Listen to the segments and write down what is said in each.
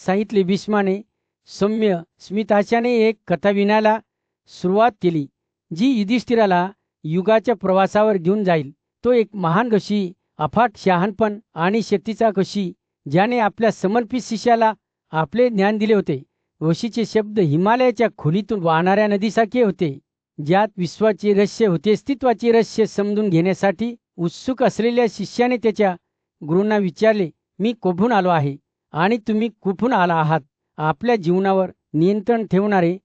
सांगितले. भीष्माने सौम्य स्मितहास्याने एक कथा विणायला सुरुवात केली, जी युधिष्ठिराला युगाच्या प्रवासावर घेऊन जाईल. तो एक महान ऋषी, अफाट शहाणपण आणि शक्तीचा ऋषी, ज्याने आपल्या समर्पित शिष्याला आपले ज्ञान दिले होते. ऋषीचे शब्द हिमालयाच्या खोलीतून वाहणाऱ्या नदीसारखे होते, ज्यात विश्वाचे रहस्य होते. अस्तित्वाचे रहस्य समजून घेण्यासाठी उत्सुक असलेल्या शिष्याने त्याच्या गुरूंना विचारले, मी कुठून आलो आहे आणि तुम्ही कुठून आला आहात? आपल्या जीवनावर नियंत्रण ठेवणारे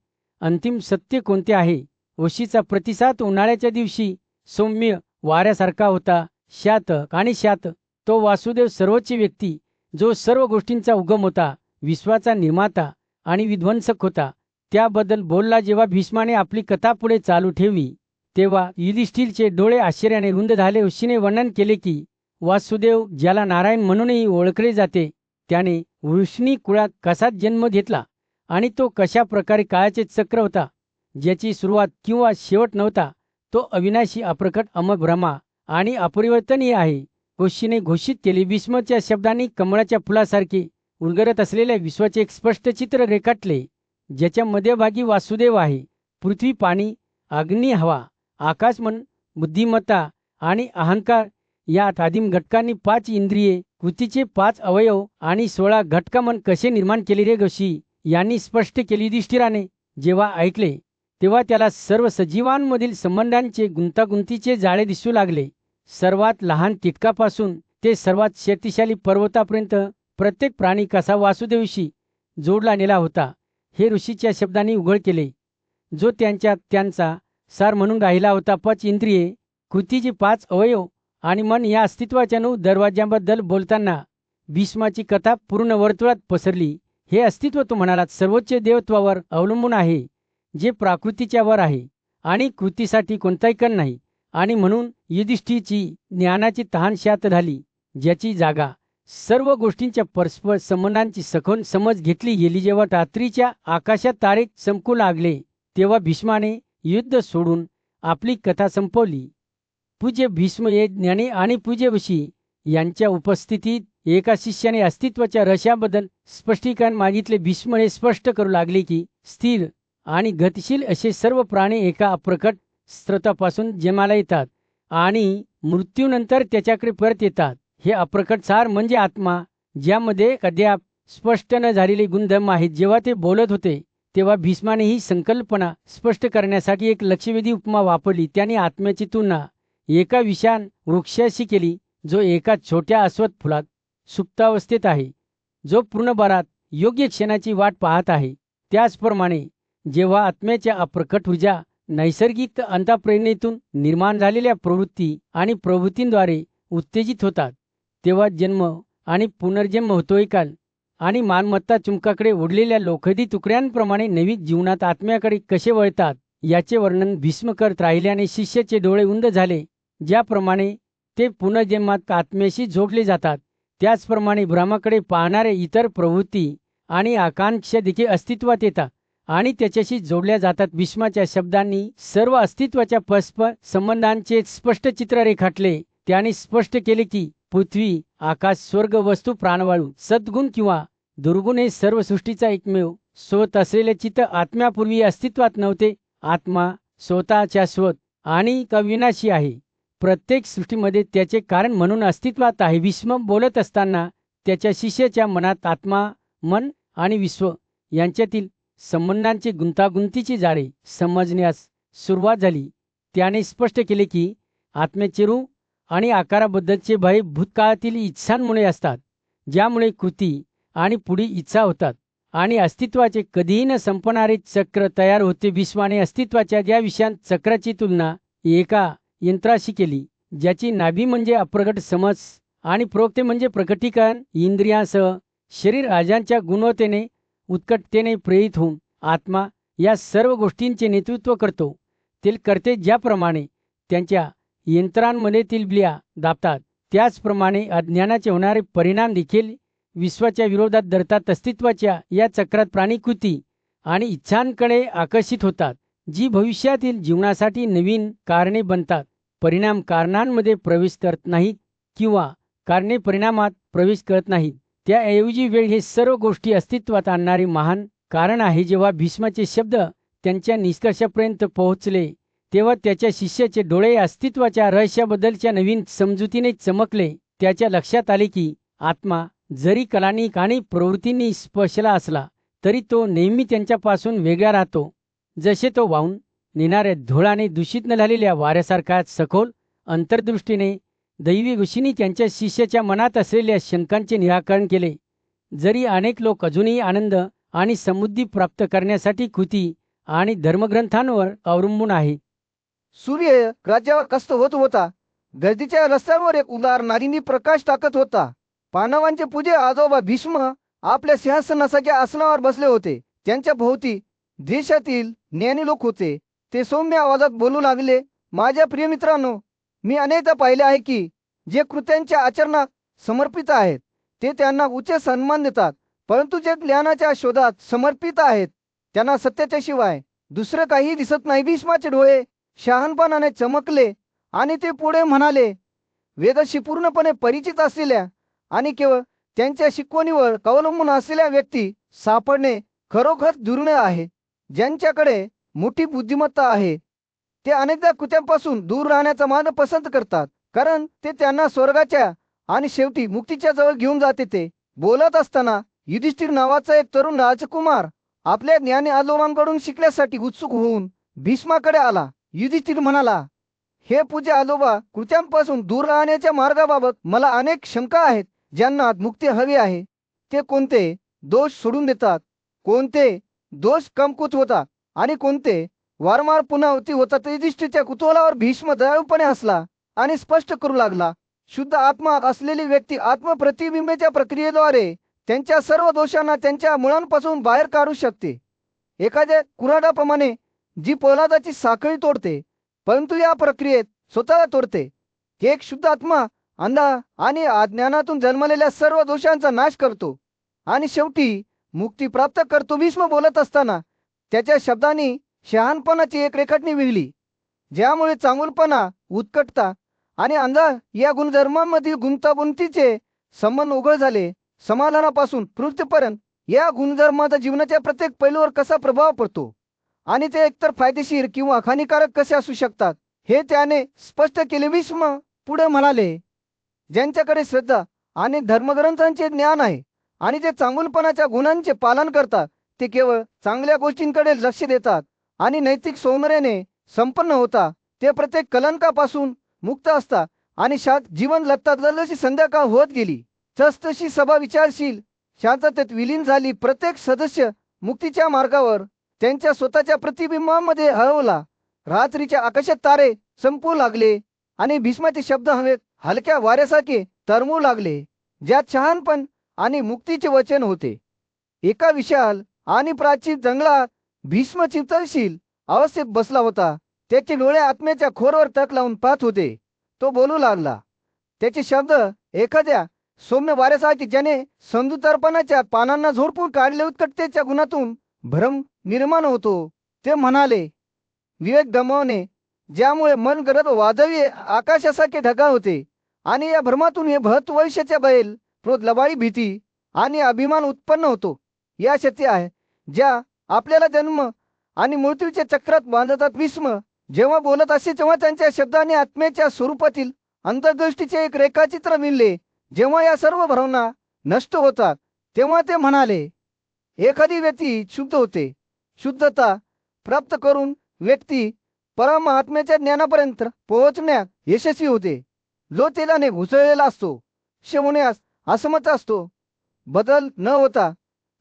अंतिम सत्य कोणते आहे? ऋषीचा प्रतिसाद उन्हाळ्याच्या दिवशी सौम्य वाऱ्यासारखा होता. शात तो वासुदेव, सर्वोच्च व्यक्ती, जो सर्व गोष्टींचा उगम होता, विश्वाचा निर्माता आणि विध्वंसक होता, त्याबद्दल बोलला. जेव्हा भीष्माने आपली कथा पुढे चालू ठेवली, तेव्हा युधिष्ठिरचे डोळे आश्चर्याने रुंद झाले. ऋषीने वर्णन केले की वासुदेव, ज्याला नारायण म्हणूनही ओळखले जाते, त्याने वृष्णी कुळात कसा जन्म घेतला आणि तो कशा प्रकारे काळाचे चक्र होता, ज्याची सुरुवात किंवा शेवट नव्हता. तो अविनाशी, अप्रकट, अमर, ब्रह्मा आणि अपरिवर्तनीय आहे, ऋषीने घोषित केले. भीष्माच्या शब्दांनी कमळाच्या फुलासारखे उलगडत असलेल्या विश्वाचे एक स्पष्ट चित्र रेखाटले, ज्याच्या मध्यभागी वासुदेव आहे. पृथ्वी, पाणी, अग्नी, हवा, आकाश, मन, बुद्धिमत्ता आणि अहंकार या आदिम घटकांनी 5 इंद्रिये, कृतीचे 5 अवयव आणि 16 घटकमन कसे निर्माण केले रे ऋषी यांनी स्पष्ट केले. युधिष्ठिराने जेव्हा ऐकले, तेव्हा त्याला सर्व सजीवांमधील संबंधांचे गुंतागुंतीचे जाळे दिसू लागले. सर्वात लहान कीटकापासून ते सर्वात शक्तिशाली पर्वतापर्यंत प्रत्येक प्राणी कसा वासुदेवशी जोडला नेला होता, हे ऋषीच्या शब्दांनी उघड केले, जो त्यांचा सार म्हणून राहिला होता. 5 इंद्रिये, कृतीचे 5 अवयव आणि मन या अस्तित्वाच्या 9 दरवाज्यांबद्दल बोलताना भीष्माची कथा पूर्ण वर्तुळात पसरली. हे अस्तित्व, तो म्हणाला, सर्वोच्च देवत्वावर अवलंबून आहे, जे प्रकृतीच्या वर आहे आणि कृतीसाठी कोणताही कण नाही. आणि म्हणून युधिष्ठिरची ज्ञानाची तहान शांत झाली, ज्याची जागा सर्व गोष्टींच्या परस्पर संबंधांची सखोल समज घेतली गेली. जेव्हा रात्रीच्या आकाशात तारे चमकू लागले, तेव्हा भीष्माने युद्ध सोडून आपली कथा संपवली. पूज्य भीष्म हे ज्ञानी आणि पूज्य ऋषी यांच्या उपस्थितीत एका शिष्याने अस्तित्वाच्या रहस्याबद्दल स्पष्टीकरण मागितले. भीष्म हे स्पष्ट करू लागले की स्थिर आणि गतिशील असे सर्व प्राणी एका अप्रकट स्रोतापासून जन्माला येतात आणि मृत्यूनंतर त्याच्याकडे परत येतात. हे अप्रकट सार म्हणजे आत्मा, ज्यामध्ये अद्याप स्पष्ट न झालेले गुणधर्म आहेत. जेव्हा ते बोलत होते, तेव्हा भीष्माने ही संकल्पना स्पष्ट करण्यासाठी एक लक्षवेधी उपमा वापरली. त्याने आत्म्याची तुलना एका विशाल वृक्षाशी केली, जो एका छोट्या अस्वथ फुलात सुप्तावस्थेत आहे, जो पूर्ण भरात योग्य क्षणाची वाट पाहत आहे. त्याचप्रमाणे जेव्हा आत्म्याच्या अप्रकट ऊर्जा नैसर्गिक अंतःप्रेरणेतून निर्माण झालेल्या प्रवृत्ती आणि प्रवृत्तींद्वारे उत्तेजित होतात, तेव्हा जन्म आणि पुनर्जन्म होतोय काल आणि मालमत्ता चुंबकाकडे ओढलेल्या लोखंडी तुकड्यांप्रमाणे नवीन जीवनात आत्म्याकडे कसे वळतात, याचे वर्णन भीष्म करत राहिल्याने शिष्याचे डोळे उंद झाले. ज्याप्रमाणे ते पुनर्जन्मात आत्म्याशी जोडले जातात, त्याचप्रमाणे ब्रह्माकडे पाहणारे इतर प्रवृत्ती आणि आकांक्षा देखील अस्तित्वात येतात आणि त्याच्याशी जोडल्या जातात. भीष्माच्या शब्दांनी सर्व अस्तित्वाच्या परस्पर संबंधांचे स्पष्ट चित्र रेखाटले. त्याने स्पष्ट केले की पृथ्वी, आकाश, स्वर्ग, वस्तू, प्राणवायू, सद्गुण किंवा दुर्गुण हे सर्व सृष्टीचा एकमेव स्रोत असलेले चित्त आत्म्यापूर्वी अस्तित्वात नव्हते. आत्मा स्वतः शाश्वत आणि अविनाशी आहे, प्रत्येक सृष्टीमध्ये त्याचे कारण म्हणून अस्तित्वात आहे. भीष्म बोलत असताना त्याच्या शिष्याच्या मनात आत्मा, मन आणि विश्व यांच्यातील संबंधांचे गुंतागुंतीची जाळे समजण्यास सुरुवात झाली. त्याने स्पष्ट केले की आत्म्याचे रूप आणि आकाराबद्दलचे भय भूतकाळातील इच्छांमुळे असतात, ज्यामुळे कृती आणि पुढील इच्छा होतात आणि अस्तित्वाचे कधीही न संपणारे चक्र तयार होते. भीष्माने अस्तित्वाच्या या विषयात चक्राची तुलना एका यंत्राशी केली, ज्याची नाभी म्हणजे अप्रगट समज आणि प्रोक्ते म्हणजे प्रकटीकरण. इंद्रियांसह शरीर राजांच्या गुणवत्तेने उत्कटतेने प्रेरित होऊन आत्मा या सर्व गोष्टींचे नेतृत्व करतो. ते करते ज्याप्रमाणे त्यांच्या यंत्रांमध्ये तिलबिल्या दाबतात, त्याचप्रमाणे अज्ञानाचे होणारे परिणाम देखील विश्वाच्या विरोधात धरतात. अस्तित्वाच्या या चक्रात प्राणी कृती आणि इच्छांकडे आकर्षित होतात, जी भविष्यातील जीवनासाठी नवीन कारणे बनतात. परिणाम कारणांमध्ये प्रवेश करत नाहीत किंवा कारणे परिणामात प्रवेश करत नाहीत. त्याऐवजी वेळ हे सर्व गोष्टी अस्तित्वात आणणारे महान कारण आहे. जेव्हा भीष्माचे शब्द त्यांच्या निष्कर्षापर्यंत पोहोचले तेव्हा त्याच्या शिष्याचे डोळे अस्तित्वाच्या रहस्याबद्दलच्या नवीन समजुतीने चमकले. त्याच्या लक्षात आले की आत्मा जरी कलांनी आणि प्रवृत्तींनी स्पर्शला असला तरी तो नेहमी त्यांच्यापासून वेगळा राहतो. जसे तो वाहून नेणाऱ्या धुळाने दूषित न झालेल्या वाऱ्यासारखा सखोल अंतर्दृष्टीने दैवी ऋषींनी त्यांच्या शिष्याच्या मनात असलेल्या शंकांचे निराकरण केले. जरी अनेक लोक अजूनही आनंद आणि समृद्धी प्राप्त करण्यासाठी कृती आणि धर्मग्रंथांवर अवलंबून आहे. सूर्य राज्यावर कस्त होत होता. गर्दीच्या रस्त्यांवर एक उदार नारीनी प्रकाश टाकत होता. पांडवांचे पूजे आजोबा भीष्म आपल्या सिंहासनासारख्या आसनावर बसले होते. त्यांच्या भोवती देशातील ज्ञानी लोक होते. ते सौम्य आवाजात बोलू लागले, माझ्या प्रिय मित्रांनो, मी अनेकदा पाहिले आहे की जे कृत्यांच्या आचरणात समर्पित आहेत ते त्यांना उच्च सन्मान देतात, परंतु जे ज्ञानाच्या शोधात समर्पित आहेत त्यांना सत्याच्या शिवाय दुसरं काही दिसत नाही. भीष्माचे डोळे शहाणपणाने चमकले आणि ते पुढे म्हणाले, वेदाशी पूर्णपणे परिचित असलेल्या आणि केवळ त्यांच्या शिकवणीवर अवलंबून असलेल्या व्यक्ती सापडणे खरोखर दुर्मिळ आहे. ज्यांच्याकडे मोठी बुद्धिमत्ता आहे ते अनेकदा कृत्यांपासून दूर राहण्याचा मार्ग पसंत करतात, कारण ते त्यांना स्वर्गाच्या आणि शेवटी मुक्तीच्या जवळ घेऊन जाते. ते बोलत असताना युधिष्ठिर नावाचा एक तरुण राजकुमार आपल्या ज्ञानी आजोबांकडून शिकण्यासाठी उत्सुक होऊन भीष्माकडे आला. युधिष्ठिर म्हणाला, हे पूज्य आजोबा, कृत्यांपासून दूर राहण्याच्या मार्गाबाबत मला अनेक शंका आहेत. ज्यांना मुक्ती हवी आहे ते कोणते दोष सोडून देतात, कोणते दोष कमकुत होतात आणि कोणते वारंवार पुनरावृत्ती होतात. युधिष्ठिरच्या कुतूहलावर भीष्म दयाळूपणे हसला आणि स्पष्ट करू लागला, शुद्ध आत्मा असलेली व्यक्ती आत्मप्रतिबिंबेच्या प्रक्रियेद्वारे त्यांच्या सर्व दोषांना त्यांच्या मुळांपासून बाहेर काढू शकते. एखाद्या कुऱ्हाडाप्रमाणे जी पोलादाची साखळी तोडते, परंतु या प्रक्रियेत स्वतःला तोडते. एक शुद्ध आत्मा अंधा आणि अज्ञानातून जन्मलेल्या सर्व दोषांचा नाश करतो आणि शेवटी मुक्ती प्राप्त करतो. भीष्म बोलत असताना त्याच्या शब्दांनी शहाणपणाची एक रेखाटणी विहली, ज्यामुळे चांगुलपणा, उत्कटता आणि अंधा या गुणधर्मांमधील गुंतागुंतीचे संबंध उघड झाले. समाधानापासून प्रवृत्तीपर्यंत या गुणधर्माचा जीवनाच्या प्रत्येक पैलूवर कसा प्रभाव पडतो आणि ते एकतर फायदेशीर किंवा हानिकारक कसे असू शकतात हे त्याने स्पष्ट केले. भीष्म पुढे म्हणाले, ज्यांच्याकडे श्रद्धा आणि धर्मग्रंथांचे ज्ञान आहे आणि जे चांगुलपणाच्या गुणांचे पालन करतात ते केवळ चांगल्या गोष्टींकडे लक्ष देतात आणि नैतिक सौंदर्याने संपन्न होता. ते प्रत्येक कलंकापासून मुक्त असतात आणि शांत जीवन जगतात. जसजशी संध्याकाळ होत गेली तसतशी सभा विचारशील शांततेत विलीन झाली. प्रत्येक सदस्य मुक्तीच्या मार्गावर त्यांच्या स्वतःच्या प्रतिबिंबांमध्ये हरवला. रात्रीच्या आकाशात तारे चमकू लागले आणि भीष्माचे शब्द हवेत हलक्या वाऱ्यासारखे तरंगू लागले, ज्यात शहाणपण आणि मुक्तीचे वचन होते. एका विशाल आणि प्राचीन जंगलात भीष्म चिंतनशील अवस्थेत बसला होता. त्याचे डोळे आत्म्याच्या खोरवर टक लावून पाहत होते. तो बोलू लागला. त्याचे शब्द एखाद्या सौम्य वाऱ्यासारखे, ज्याने संदूतर्पणाच्या पानांना झोडपून काढले. उत्कटतेच्या गुणातून भ्रम निर्माण होतो. ते म्हणाले, विवेक गमावणे, ज्यामुळे मन गडद वादळी आकाशासारखे ढगाळ होते आणि या भ्रमातून हे भविष्याच्या बैल क्रोध, लबाडी, भीती आणि अभिमान उत्पन्न होतो. या शक्ती आहे ज्या आपल्याला जन्म आणि मृत्यूच्या चक्रात बांधतात. भीष्म जेव्हा बोलत असे तेव्हा त्यांच्या शब्दाने आत्म्याच्या स्वरूपातील अंतर्दृष्टीचे एक रेखाचित्र मिळले. जेव्हा या सर्व भावना नष्ट होतात तेव्हा ते म्हणाले, एखादी व्यक्ती शुद्ध होते. शुद्धता प्राप्त करून व्यक्ती परमात्म्याच्या ज्ञानापर्यंत पोहोचण्यात यशस्वी होते. जो तेलाने घुसळलेला असतो, होण्यास असमर्थ असतो, बदल न होता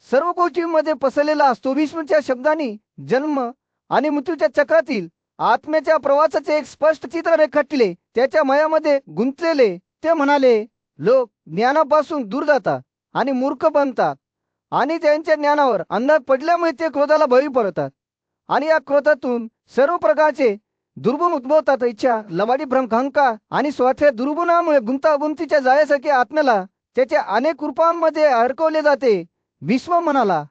सर्व गोष्टींमध्ये पसरलेला असतो. भीष्मच्या शब्दांनी जन्म आणि मृत्यूच्या चक्रातील आत्म्याच्या प्रवासाचे एक स्पष्ट चित्र रेखाटले. त्याच्या मयामध्ये गुंतलेले ते म्हणाले, लोक ज्ञानापासून दूर जातात आणि मूर्ख बनतात आणि त्यांच्या ज्ञानावर अंधार पडल्यामुळे ते क्रोधाला बळी पडतात आणि या क्रोधातून सर्व प्रकारचे दुर्गुण उद्भवतात. इच्छा, लबाडी, भ्रम, अहंकार आणि स्वार्थ दुर्गुणामुळे गुंतागुंतीच्या जाळ्यासारखे आत्म्याला त्याच्या अनेक रूपांमध्ये अडकवले जाते. भीष्म म्हणाला,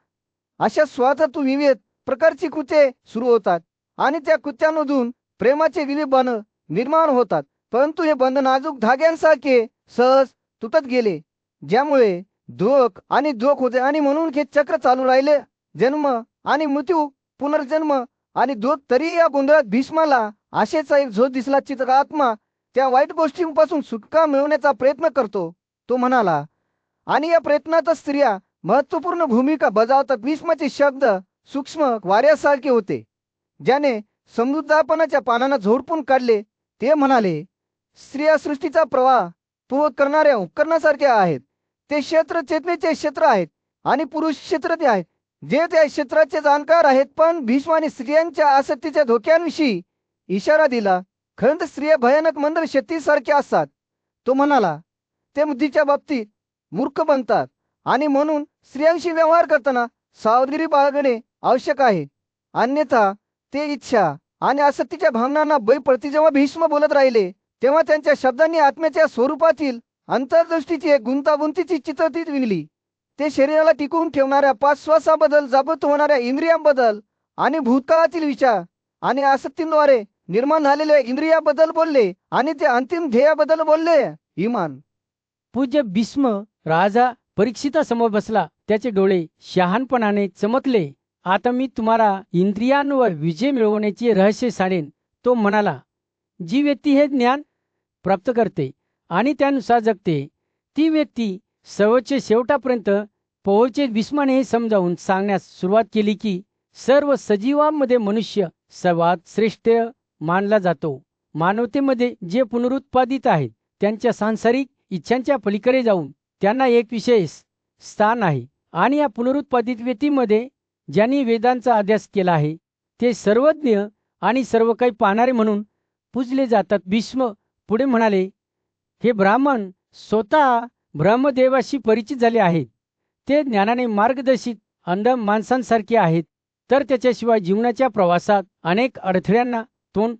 अशा स्वार्थातून विविध प्रकारची कृत्ये सुरू होतात आणि त्या कृत्यांमधून प्रेमाचे विविध बंध निर्माण होतात, परंतु हे बंध नाजूक धाग्यांसारखे सहज तुटत गेले, ज्यामुळे दुःख आणि दुःख होते आणि म्हणून हे चक्र चालू राहिले. जन्म आणि मृत्यू, पुनर्जन्म आणि दुःख. तरी या गोंधळात भीष्माला आशेचा एक झोत दिसला. चित्रात्मा त्या वाईट गोष्टींपासून सुटका मिळवण्याचा प्रयत्न करतो, तो म्हणाला. आणि या प्रयत्नात स्त्रिया महत्वपूर्ण भूमिका बजावतात. भीष्माचे शब्द सूक्ष्म वाऱ्यासारखे होते, ज्याने समृद्धपणाच्या पानांना झोडपून काढले. ते म्हणाले, स्त्रिया सृष्टीचा प्रवाह पूर्वक करणाऱ्या उपकरणासारख्या आहेत. ते क्षेत्र चेतनेचे क्षेत्र आहेत आणि पुरुष क्षेत्र ते आहेत, जे त्या क्षेत्राचे जाणकार आहेत. पण भीष्माने स्त्रियांच्या आसक्तीच्या धोक्यांविषयी इशारा दिला. खरं तर स्त्रिया भयानक मंद शेतीसारख्या असतात, तो म्हणाला. ते बुद्धीच्या बाबतीत मूर्ख बनतात आणि म्हणून स्त्रियांशी व्यवहार करताना सावधगिरी बाळगणे आवश्यक आहे, अन्यथा ते इच्छा आणि आसक्तीच्या भावनांना बळी पडतील. जेव्हा भीष्म बोलत राहिले, तेव्हा त्यांच्या शब्दांनी आत्म्याच्या स्वरूपातील अंतर्दृष्टीची एक गुंतागुंतीची चित्रतीत विणली. ते शरीराला टिकवून ठेवणाऱ्या 5 श्वासाबद्दल, जागृत होणाऱ्या इंद्रियांबद्दल आणि भूतकाळातील विचार आणि आसक्तींद्वारे निर्माण झालेल्या इंद्रियाबद्दल बोलले आणि ते अंतिम ध्येयाबद्दल बोलले, इमान. पूज्य भीष्म राजा परीक्षितासमोर बसला. त्याचे डोळे शहाणपणाने चमकले. आता मी तुम्हाला इंद्रियांवर विजय मिळवण्याचे रहस्य सांगेन, तो म्हणाला. जी व्यक्ती हे ज्ञान प्राप्त करते आणि त्यानुसार जगते, ती व्यक्ती सर्वोच्च शेवटापर्यंत पोहोचेल. भीष्माने हे समजावून सांगण्यास सुरुवात केली की सर्व सजीवांमध्ये मनुष्य सर्वात श्रेष्ठ मानला जातो. मानवतेमध्ये जे पुनरुत्पादित आहेत त्यांच्या सांसारिक इच्छांच्या पलीकडे जाऊन त्यांना एक विशेष स्थान आहे. आणि या पुनरुत्पादित व्यक्तीमध्ये ज्यांनी वेदांचा अभ्यास केला आहे ते सर्वज्ञ आणि सर्व काही पाहणारे म्हणून पूजले जातात. भीष्म पुढे म्हणाले, हे ब्राह्मण स्वतः ब्रह्मदेवाशी परिचित झाले आहेत. ते ज्ञानाने मार्गदर्शित अंध माणसांसारखे आहेत. तर त्याच्याशिवाय जीवनाच्या प्रवासात अनेक अडथळ्यांना तोंड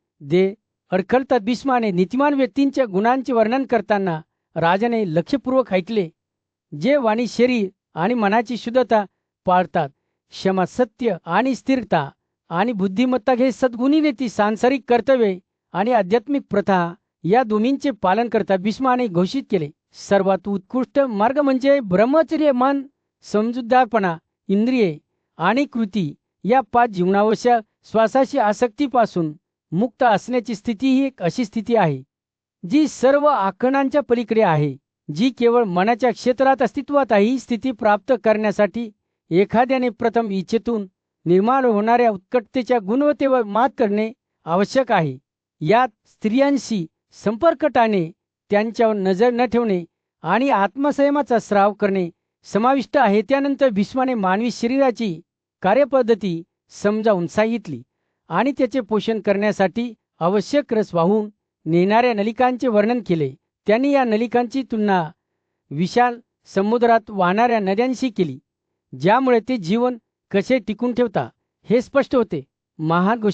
अडखळतात. भीष्माने नीतिमान व्यक्तींच्या गुणांचे वर्णन करताना राजाने लक्षपूर्वक ऐकले. जे वाणी, शरीर आणि मनाची शुद्धता पाळतात, क्षमा, सत्य आणि स्थिरता आणि बुद्धिमत्ता, हे सद्गुणी व्यक्ती सांसारिक कर्तव्ये आणि आध्यात्मिक प्रथा या दोन्हींचे पालन करतात. भीष्माने घोषित केले, सर्वात उत्कृष्ट मार्ग म्हणजे ब्रह्मचर्य. मन, समजूतदारपणा, इंद्रिये आणि कृती या 5 जीवनावश्यक श्वासाची आसक्तीपासून मुक्त असण्याची स्थिती ही एक अशी स्थिती आहे जी सर्व आखणांच्या पलीकडे आहे, जी केवळ मनाच्या क्षेत्रात अस्तित्वात आहे. ही स्थिती प्राप्त करण्यासाठी एखाद्याने प्रथम इच्छेतून निर्माण होणाऱ्या उत्कटतेच्या गुणवत्तेवर मात करणे आवश्यक आहे. यात स्त्रियांशी संपर्क टाळणे, त्यांच्यावर नजर न ठेवणे आणि आत्मसंयमाचा स्राव करणे समाविष्ट आहे. त्यानंतर भीष्माने मानवी शरीराची कार्यपद्धती समजावून सांगितली आणि त्याचे पोषण करण्यासाठी आवश्यक रस वाहून नेणाऱ्या नलिकांचे वर्णन केले. त्यांनी या नलिकांची तुलना विशाल समुद्रात वाहणाऱ्या नद्यांशी केली, ज्यामुळे ते जीवन कसे टिकून ठेवता हे स्पष्ट होते. महान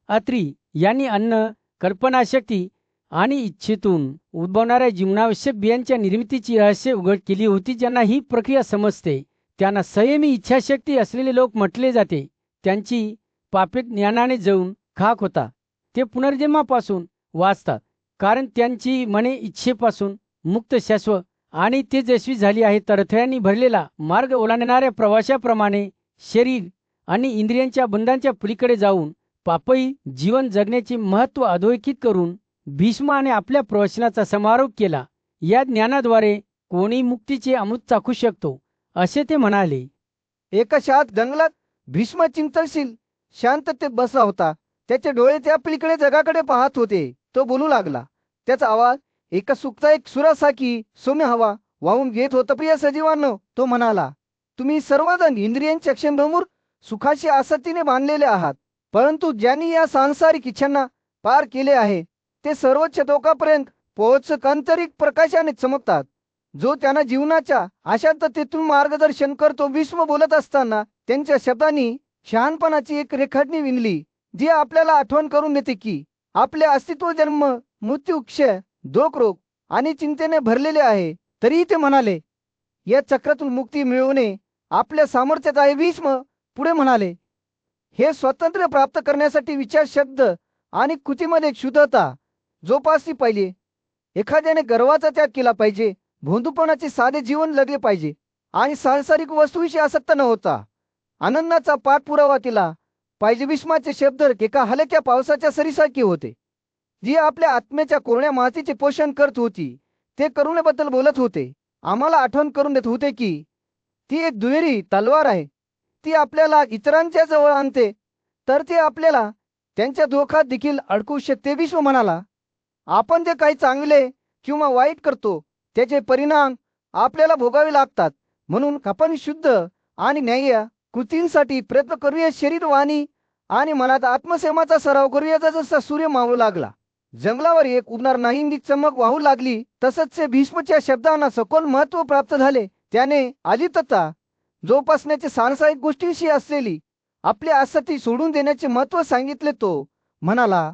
अत्री यांनी अन्न, कल्पनाशक्ती आणि इच्छेतून उद्भवणाऱ्या जीवनावश्यक बियांच्या निर्मितीची रहस्य उघड केली होती. ज्यांना ही प्रक्रिया समजते त्यांना संयमी इच्छाशक्ती असलेले लोक म्हटले जाते. त्यांची पापे ज्ञानाने जळून खाक होता. ते पुनर्जन्मापासून वाचतात, कारण त्यांची मने इच्छेपासून मुक्त, शाश्वत आणि तेजस्वी झाली आहेत. अडथळ्यांनी भरलेला मार्ग ओलांडणाऱ्या प्रवाशाप्रमाणे शरीर आणि इंद्रियांच्या बंधांच्या पलीकडे जाऊन पापही जीवन जगण्याचे महत्त्व अधोरेखित करून भीष्माने आपल्या प्रवचनाचा समारोप केला. या ज्ञानाद्वारे कोणी मुक्तीचे अमृत चाखू शकतो, असे ते म्हणाले. एका शांत जंगलात भीष्म चिंतनशील शांततेत बसला होता. त्याचे डोळे त्या पलीकडे जगाकडे पाहत होते. तो बोलू लागला. त्याचा आवाज एका सुखदायक सुरासारखी सौम्य हवा वाहून घेत होता. प्रिय सजीवांनो, तो म्हणाला, तुम्ही सर्वजण इंद्रियांच्या क्षणभंगूर सुखाशी आसक्तीने बांधलेले आहात, परंतु ज्यांनी या सांसारिक इच्छांना पार केले आहे ते सर्वोच्च टोकापर्यंत पोहोचक आंतरिक प्रकाशाने चमकतात, जो त्यांना जीवनाच्या अशांततेतून मार्गदर्शन करतो. भीष्म बोलत असताना त्यांच्या शब्दांनी शहाणपणाची एक रेखाटणी विणली, जी आपल्याला आठवण करून देते की आपले अस्तित्व जन्म, मृत्यू, क्षय, दुःख, रोग आणि चिंतेने भरलेले आहे. तरीही ते म्हणाले, या चक्रातून मुक्ती मिळवणे आपल्या सामर्थ्यात आहे. भीष्म पुढे म्हणाले, हे स्वातंत्र्य प्राप्त करण्यासाठी विचार, शब्द आणि कृतीमध्ये शुद्धता जोपासली पाहिजे. एखाद्याने गर्वाचा त्याग केला पाहिजे, भोंदूपणाचे साधे जीवन जगले पाहिजे आणि सांसारिक वस्तूविषयी आसक्त न होता आनंदाचा पाठपुरावा केला पाहिजे. भीष्माचे शब्द एका हलक्या पावसाच्या सरीसारखे होते, जी आपल्या आत्म्याच्या कोरड्या मातीचे पोषण करत होती. ते करुणेबद्दल बोलत होते, आम्हाला आठवण करून देत होते की ती एक दुहेरी तलवार आहे. ती आपल्याला इतरांच्या जवळ आणते, तर ते आपल्याला त्यांच्या धोक्यात देखील अडकवू शकते. भीष्म म्हणाला, आपण जे काही चांगले किंवा वाईट करतो त्याचे परिणाम आपल्याला भोगावे लागतात. म्हणून आपण शुद्ध आणि न्याय्य कृतींसाठी प्रयत्न करूया. शरीर, वाणी आणि मनात आत्मसेवाचा सराव करूया. जसा सूर्य मावळू लागला, जंगलावर एक उडणार नाहिंदी चमक वाहू लागली, तसंच भीष्मच्या शब्दांना सखोल महत्त्व प्राप्त झाले. त्याने अलिप्तता जोपासण्याची सांसारिक गोष्टींशी असलेली आपली आसक्ती सोडून देण्याचे महत्त्व सांगितले. तो म्हणाला,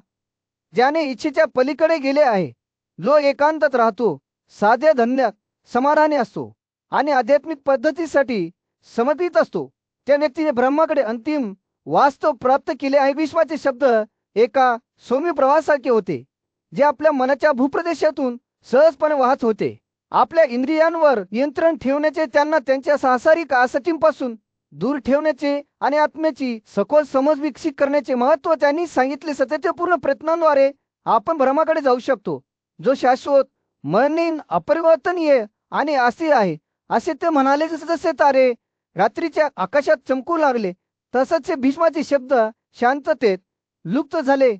ज्याने इच्छेच्या पलीकडे गेले आहे, जो एकांतात राहतो, साध्या धंद्यात समाधानी असतो आणि आध्यात्मिक पद्धतीसाठी समर्पित असतो, त्या व्यक्तीने ब्रह्माकडे अंतिम वास्तव प्राप्त केले आहे. भीष्माचे शब्द एका सौम्य प्रवासासारखे होते, जे आपल्या मनाच्या भूप्रदेशातून सहजपणे वाहत होते. आपल्या इंद्रियांवर नियंत्रण ठेवण्याचे, त्यांना त्यांच्या सांसारिक आसक्तींपासून दूर ठेवण्याचे आणि आत्म्याची सखोल समज विकसित करण्याचे महत्त्व त्यांनी सांगितले. सातत्यपूर्ण प्रयत्नांद्वारे आपण ब्रह्माकडे जाऊ शकतो, जो शाश्वत, मरणहीन, अपरिवर्तनीय आणि अस्थिर आहे. असे ते म्हणाले. जसे तारे रात्रीच्या आकाशात चमकू लागले, तसंच भीष्माचे शब्द शांततेत लुप्त झाले,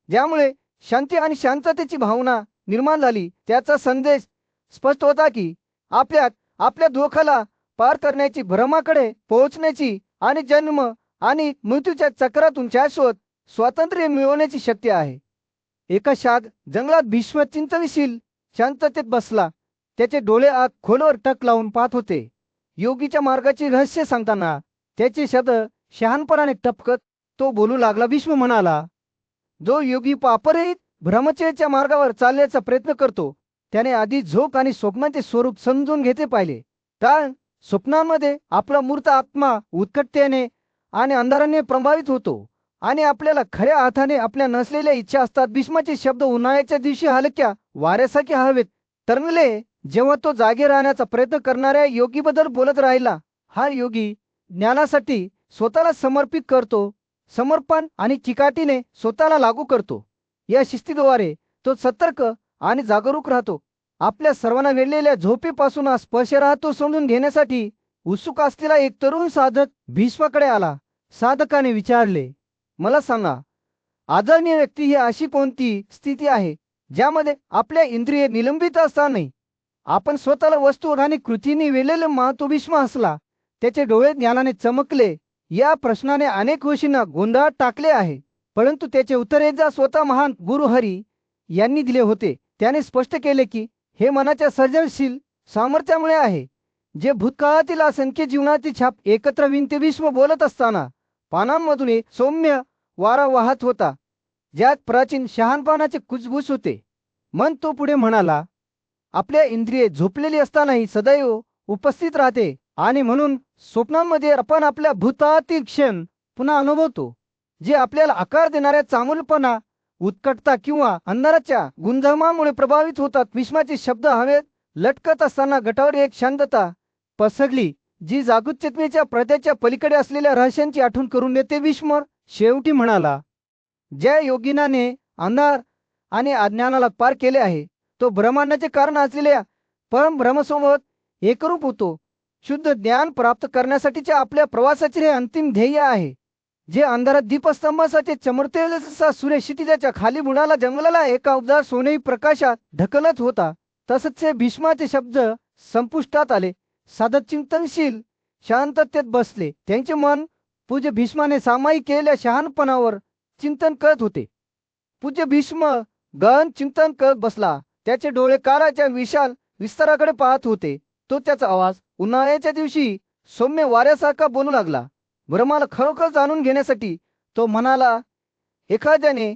ज्यामुळे शांती आणि शांततेची भावना निर्माण झाली. त्याचा संदेश स्पष्ट होता की आपल्यात आपल्या धोक्याला पार करण्याची, ब्रह्माकडे पोहोचण्याची आणि जन्म आणि मृत्यूच्या चक्रातून शाश्वत स्वातंत्र्य मिळवण्याची शक्ती आहे. एका जंगलात भीष्म चिंतनशील शांततेत बसला. त्याचे डोळे आत खोलवर टक लावून पाहत होते. योगीच्या मार्गाचे रहस्य सांगताना त्याचे शब्द शहाणपणाने टपकत तो बोलू लागला. भीष्म म्हणाला, जो योगी पापरहित ब्रह्मचर्याच्या मार्गावर चालण्याचा प्रयत्न करतो, त्याने आधी झोप आणि स्वप्नाचे स्वरूप समजून घेतले पाहिजे. कारण स्वप्नांमध्ये आपला मूर्त आत्मा उत्कटतेने आणि अंधाराने प्रभावित होतो आणि आपल्याला खऱ्या अर्थाने आपल्या नसलेल्या इच्छा असतात. भीष्माचे शब्द उन्हाळ्याच्या दिवशी हलक्या वाऱ्यासारखे हवेत तरंगले, जेव्हा तो जागे राहण्याचा प्रयत्न करणाऱ्या योगीबद्दल बोलत राहिला. हा योगी ज्ञानासाठी स्वतःला समर्पित करतो, समर्पण आणि चिकाटीने स्वतःला लागू करतो. या शिस्तीद्वारे तो सतर्क आणि जागरूक राहतो. आपल्या सर्वांना वेढलेल्या झोपेपासून स्पर्श राहतो समजून घेण्यासाठी उत्सुक असलेला एक तरुण साधक भीष्माकडे आला. साधकाने विचारले, मला सांगा, आदरणीय व्यक्ती, ही अशी कोणती स्थिती आहे ज्यामध्ये आपल्या इंद्रिये निलंबित असतानाही आपण स्वतःला वस्तू आणि कृतीने वेढलेले मानतो? भीष्म हसला. त्याचे डोळे ज्ञानाने चमकले. या प्रश्नाने अनेक ऋषींना गोंधळात टाकले आहे, परंतु त्याचे उत्तर एकदा स्वतः महान गुरु हरी यांनी दिले होते. त्याने स्पष्ट केले की हे मनाच्या सर्जनशील सामर्थ्यामुळे आहे, जे भूतकाळातील असंख्य जीवनाची छाप एकत्र विणते. भीष्म बोलत असताना पानांमधून एक सौम्य वारा वाहत होता, ज्यात प्राचीन शहाणपणाचे कुजबूज होते. मन तो पुढे म्हणाला, आपल्या इंद्रिये झोपलेली असतानाही सदैव उपस्थित राहते आणि म्हणून स्वप्नांमध्ये आपण आपल्या भूतातील क्षण पुन्हा अनुभवतो, जे आपल्याला आकार देणाऱ्या चांगुलपणा, उत्कटता किंवा अंधाराच्या गुणधर्मामुळे प्रभावित होतात. भीष्माचे शब्द हवेत लटकत असताना गटावर एक शांतता पसरली, जी जागृत चेतनेच्या पडद्याच्या पलीकडे असलेल्या रहस्यांची आठवण करून देते. भीष्म शेवटी म्हणाला, ज्या योगिनाने अंधार आणि अज्ञानाला पार केले आहे, तो ब्रह्मांडाचे कारण असलेल्या परमब्रह्मसोबत एकरूप होतो. शुद्ध ज्ञान प्राप्त करण्यासाठीच्या आपल्या प्रवासाचे हे अंतिम ध्येय आहे, जे अंधारात दीपस्तंभासाठी चमकते. जसा सूर्य क्षितिजाच्या खाली बुडाला जंगलाला एका उबदार सोनेरी प्रकाशात ढकलत होता, तसंच भीष्माचे शब्द संपुष्टात आले. साधक चिंतनशील शांततेत बसले. त्यांचे मन पूज्य भीष्माने सामायिक केलेल्या शहाणपणावर चिंतन करत होते. पूज्य भीष्म गहन चिंतन करत बसला. त्याचे डोळे काळाच्या विशाल विस्ताराकडे पाहत होते. तो त्याचा आवाज उन्हाळ्याच्या दिवशी सौम्य वाऱ्यासारखा बोलू लागला. ब्रह्माला खरोखर जाणून घेण्यासाठी तो म्हणाला, एखाद्याने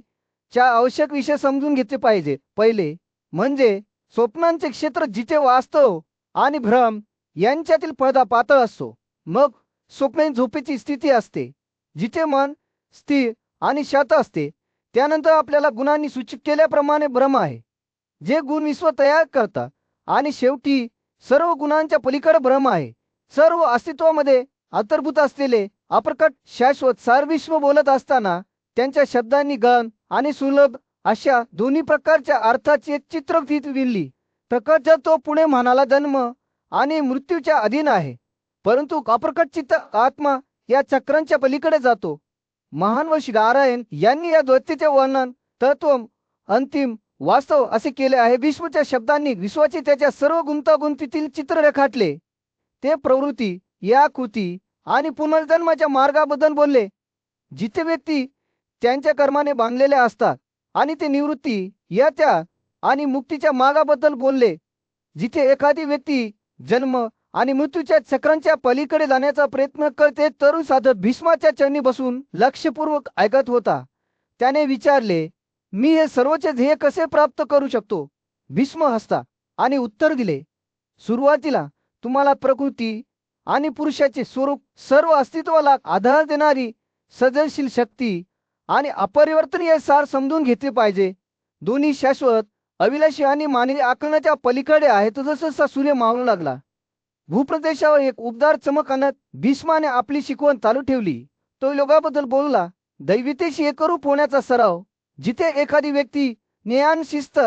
आवश्यक विषय समजून घेतले पाहिजे. पहिले म्हणजे स्वप्नांचे क्षेत्र, जिथे वास्तव आणि भ्रम यांच्यातील पडदा पातळ असतो. मग स्वप्न झोपेची स्थिती असते, जिथे मन स्थिर आणि शांत असते. त्यानंतर आपल्याला गुणांनी सूचित केल्याप्रमाणे ब्रह्म आहे, जे गुण विश्व तयार करतात. आणि शेवटी सर्व गुणांच्या पलीकडे ब्रह्म आहे, सर्व अस्तित्वामध्ये अंतर्भूत असलेले अप्रकट शाश्वत सारविश्व बोलत असताना त्यांच्या शब्दांनी गहन आणि सुलभ अशा दोन्ही प्रकारच्या अर्थाची एक चित्र विणली. प्रकट तो पुणे म्हणाला जन्म आणि मृत्यूच्या अधीन आहे, परंतु अप्रकट चित्त आत्मा या चक्रांच्या पलीकडे जातो. महान व नारायण यांनी या द्वैताचे वर्णन तत्व अंतिम वास्तव असे केले आहे. विश्वच्या शब्दांनी विश्वाचे त्याच्या सर्व गुंतागुंतीतील चित्र रेखाटले. ते प्रवृत्ती या कृती आणि पुनर्जन्माच्या मार्गाबद्दल बोलले, जिथे व्यक्ती त्यांच्या कर्माने बांधलेले असतात, आणि ते निवृत्ती या त्या आणि मुक्तीच्या मार्गाबद्दल बोलले, जिथे एखादी व्यक्ती जन्म आणि मृत्यूच्या चक्रांच्या पलीकडे जाण्याचा प्रयत्न करते. तरुण साधक भीष्माच्या चरणी बसून लक्षपूर्वक ऐकत होता. त्याने विचारले, मी हे सर्वचे ध्येय कसे प्राप्त करू शकतो? भीष्म हसता आणि उत्तर दिले, सुरुवातीला तुम्हाला प्रकृती आणि पुरुषाचे स्वरूप, सर्व अस्तित्वाला आधार देणारी सृजनशील शक्ती आणि अपरिवर्तनीय सार समजून घेतले पाहिजे. दोन्ही शाश्वत, अविनाशी आणि मानवी आकलनाच्या पलीकडे आहेत. जसं सूर्य मावळू लागला, भूप्रदेशावर एक उबदार चमक आणत भीष्माने आपली शिकवण चालू ठेवली. तो योगाबद्दल बोलला, दैवितेशी एकरूप होण्याचा सराव, जिथे एखादी व्यक्ती ज्ञान, शिस्त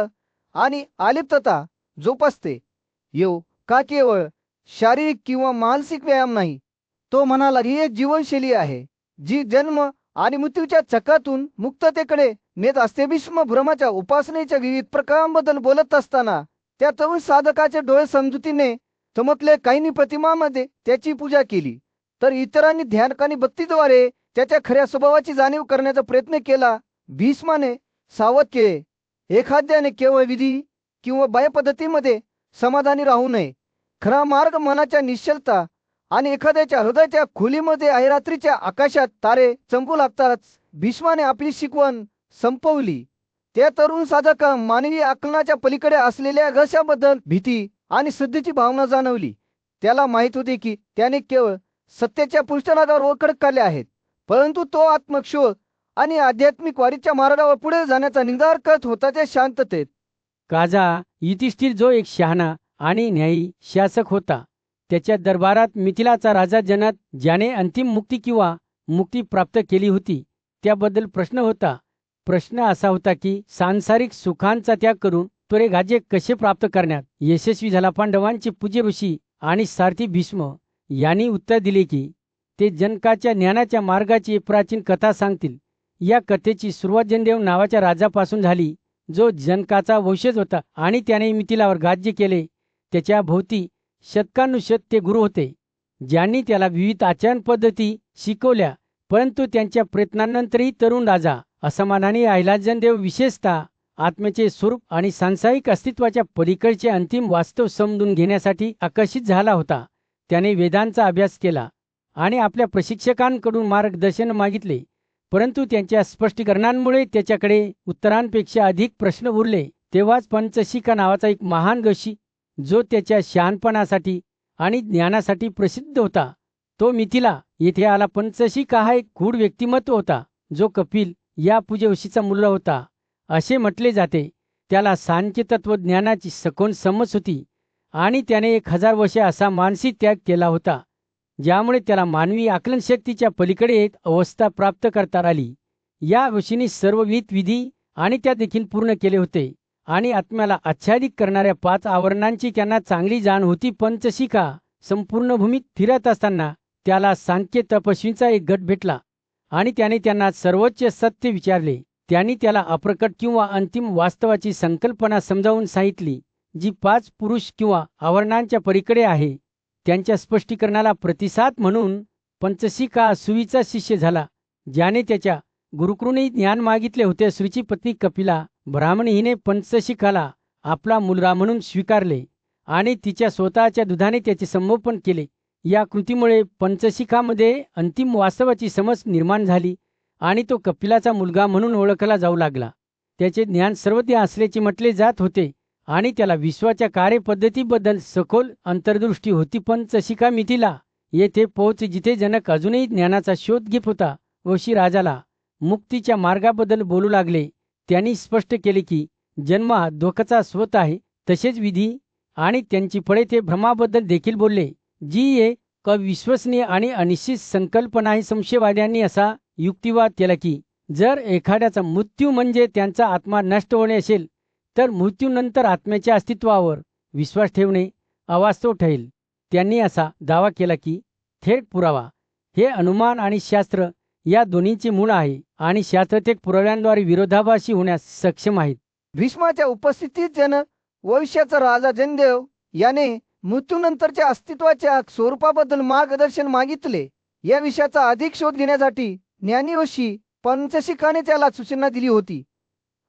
आणि आलिप्तता जोपासते. योग का केवळ शारीरिक किंवा मानसिक व्यायाम नाही. तो म्हणाला, ही एक जीवनशैली आहे जी जन्म आणि मृत्यूच्या चक्रातून मुक्ततेकडे नेत असते. भीष्म ब्रह्माच्या उपासनेच्या विविध प्रकारांबद्दल बोलत असताना त्या तरुण साधकाचे डोळे समजुतीने चमकले. काहींनी प्रतिमामध्ये त्याची पूजा केली, तर इतरांनी ध्यान आणि भक्तीद्वारे त्याच्या खऱ्या स्वभावाची जाणीव करण्याचा प्रयत्न केला. भीष्माने सावध केले, एखाद्याने केवळ विधी किंवा बाह्य पद्धतीमध्ये समाधानी राहू नये. खरा मार्ग मनाच्या निश्चलता आणि एखाद्याच्या हृदयाच्या खोलीमध्ये आहे. रात्रीच्या आकाशात तारे चमकू लागतात. भीष्माने आपली शिकवण संपवली. त्या तरुण साधका मानवी आकलनाच्या पलीकडे असलेल्या रहस्याबद्दल भीती आणि श्रद्धेची भावना जाणवली. त्याला माहित होते की त्याने केवळ सत्याच्या पृष्ठभागावर ओळख काढले आहेत, परंतु तो आत्मशोध आणि आध्यात्मिक वारीच्या मार्गावर पुढे जाण्याचा निर्धार करत होता. त्या शांततेत काजा युधिष्ठिर, जो एक शहाणा आणि न्यायी शासक होता, त्याच्या दरबारात मिथिलाचा राजा जनक, ज्याने अंतिम मुक्ती किंवा मुक्ती प्राप्त केली होती, त्याबद्दल प्रश्न होता. प्रश्न असा होता की सांसारिक सुखांचा त्याग करून तो राज्य कसे प्राप्त करण्यात यशस्वी झाला. पांडवांचे पूज्य ऋषी आणि सारथी भीष्म यांनी उत्तर दिले की ते जनकाच्या ज्ञानाच्या मार्गाची एक प्राचीन कथा सांगतील. या कथेची सुरुवात जनदेव नावाच्या राजापासून झाली, जो जनकाचा वंशज होता आणि त्याने मिथिलावर राज्य केले. त्याच्या भोवती शतकानुशत ते गुरु होते, ज्यांनी त्याला विविध आचरण पद्धती शिकवल्या. परंतु त्यांच्या प्रयत्नांनंतरही तरुण राजा असमाधानी राहिला. जनदेव विशेषतः आत्म्याचे स्वरूप आणि सांसारिक अस्तित्वाच्या पलीकडचे अंतिम वास्तव समजून घेण्यासाठी आकर्षित झाला होता. त्याने वेदांचा अभ्यास केला आणि आपल्या प्रशिक्षकांकडून मार्गदर्शन मागितले, परंतु त्यांच्या स्पष्टीकरणांमुळे त्याच्याकडे उत्तरांपेक्षा अधिक प्रश्न उरले. तेव्हाच पंचशिखा नावाचा एक महान ऋषी, जो त्याच्या शहाणपणासाठी आणि ज्ञानासाठी प्रसिद्ध होता, तो मिथिला येथे आला. पंचशिखा हा एक गूढ व्यक्तिमत्व होता, जो कपिल या पूज्य ऋषीचा मुलगा होता असे म्हटले जाते. त्याला सांख्य तत्वज्ञानाची सखोल समज होती आणि त्याने 1000 वर्षे असा मानसिक त्याग केला होता, ज्यामुळे त्याला मानवी आकलनशक्तीच्या पलीकडे एक अवस्था प्राप्त करता आली. या ऋषींनी सर्व विधी आणि त्या देखील पूर्ण केले होते आणि आत्म्याला आच्छादित करणाऱ्या 5 आवरणांची त्यांना चांगली जाण होती. पंचशिखा संपूर्ण भूमीत फिरत असताना त्याला सांख्य तपस्वींचा एक गट भेटला आणि त्याने त्यांना सर्वोच्च सत्य विचारले. त्यांनी त्याला अप्रकट किंवा अंतिम वास्तवाची संकल्पना समजावून सांगितली, जी 5 पुरुष किंवा आवरणांच्या पलीकडे आहे. त्यांच्या स्पष्टीकरणाला प्रतिसाद म्हणून पंचशिखा सुवीचा शिष्य झाला, ज्याने त्याच्या गुरुकडूनही ज्ञान मागितले होते. सुवीची पत्नी कपिला ब्राह्मणी हिने पंचशिखाला आपला मुलगा म्हणून स्वीकारले आणि तिच्या स्वतःच्या दुधाने त्याचे संगोपन केले. या कृतीमुळे पंचशिखामध्ये अंतिम वास्तवाची समज निर्माण झाली आणि तो कपिलाचा मुलगा म्हणून ओळखला जाऊ लागला. त्याचे ज्ञान सर्वज्ञ असल्याचे म्हटले जात होते आणि त्याला विश्वाच्या कार्यपद्धतीबद्दल सखोल अंतर्दृष्टी होती. पंचशिखा मिथिला येथे पोहोच, जिथे जनक अजूनही ज्ञानाचा शोध घेत होता. ऋषी राजाला मुक्तीच्या मार्गाबद्दल बोलू लागले. त्यांनी स्पष्ट केले की जन्म हा दुःखाचा स्रोत आहे. तसेच विधी आणि त्यांची फळे. ते भ्रमाबद्दल देखील बोलले, जी अविश्वसनीय आणि अनिश्चित संकल्पनाही संशयवाद्यांनी असा युक्तिवाद केला की जर एखाद्याचा मृत्यू म्हणजे त्यांचा आत्मा नष्ट होणे असेल तर मृत्यूनंतर आत्म्याच्या अस्तित्वावर विश्वास ठेवणे अवास्तव ठरेल. त्यांनी असा दावा केला की थेट पुरावा हे अनुमान आणि शास्त्र या दोन्हीचे मूळ आहे आणि शास्त्र थेट पुराव्यांद्वारे विरोधाभासी होण्यास सक्षम आहेत. भीष्माच्या उपस्थितीत ज्यानं भविष्याचा राजा जनदेव याने मृत्यूनंतरच्या अस्तित्वाच्या स्वरूपाबद्दल मार्गदर्शन मागितले. या विषयाचा अधिक शोध घेण्यासाठी ज्ञानी ऋषी पंचशिखाने त्याला सूचना दिली होती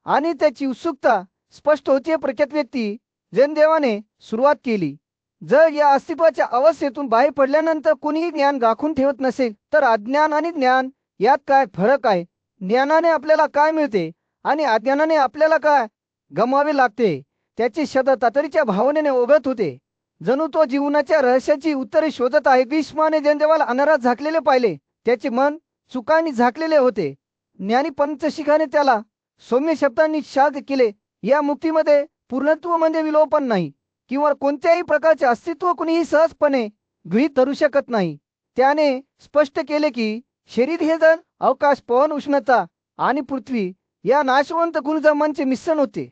आणि त्याची उत्सुकता स्पष्ट होती. प्रख्यात व्यक्ती जनदेवाने सुरुवात केली. जर या अस्तित्वाच्या अवस्थेतून बाहेर पडल्यानंतर कोणीही ज्ञान राखून ठेवत नसेल तर अज्ञान आणि ज्ञान यात काय फरक आहे? ज्ञानाने आपल्याला काय मिळते आणि अज्ञानाने आपल्याला काय गमावे लागते? त्याचे शब्द तातडीच्या भावनेने ओघळत होते, जणू तो जीवनाच्या रहस्याची उत्तरे शोधत आहे. भीष्माने जनदेवाला अनारात झाकलेले पाहिले. त्याचे मन चुकांनी झाकलेले होते. ज्ञानी पंचशिखाने त्याला सौम्य शब्दांनी शांत केले. या मुक्तीमध्ये पूर्णत्व म्हणजे विलोपन नाही किंवा कोणत्याही प्रकारचे अस्तित्व कुणीही सहजपणे गृहीत धरू शकत नाही. त्याने स्पष्ट केले की शरीर हे जण अवकाश, पवन, उष्णता आणि पृथ्वी या नाशवंत गुणधर्मांचे मिश्रण होते,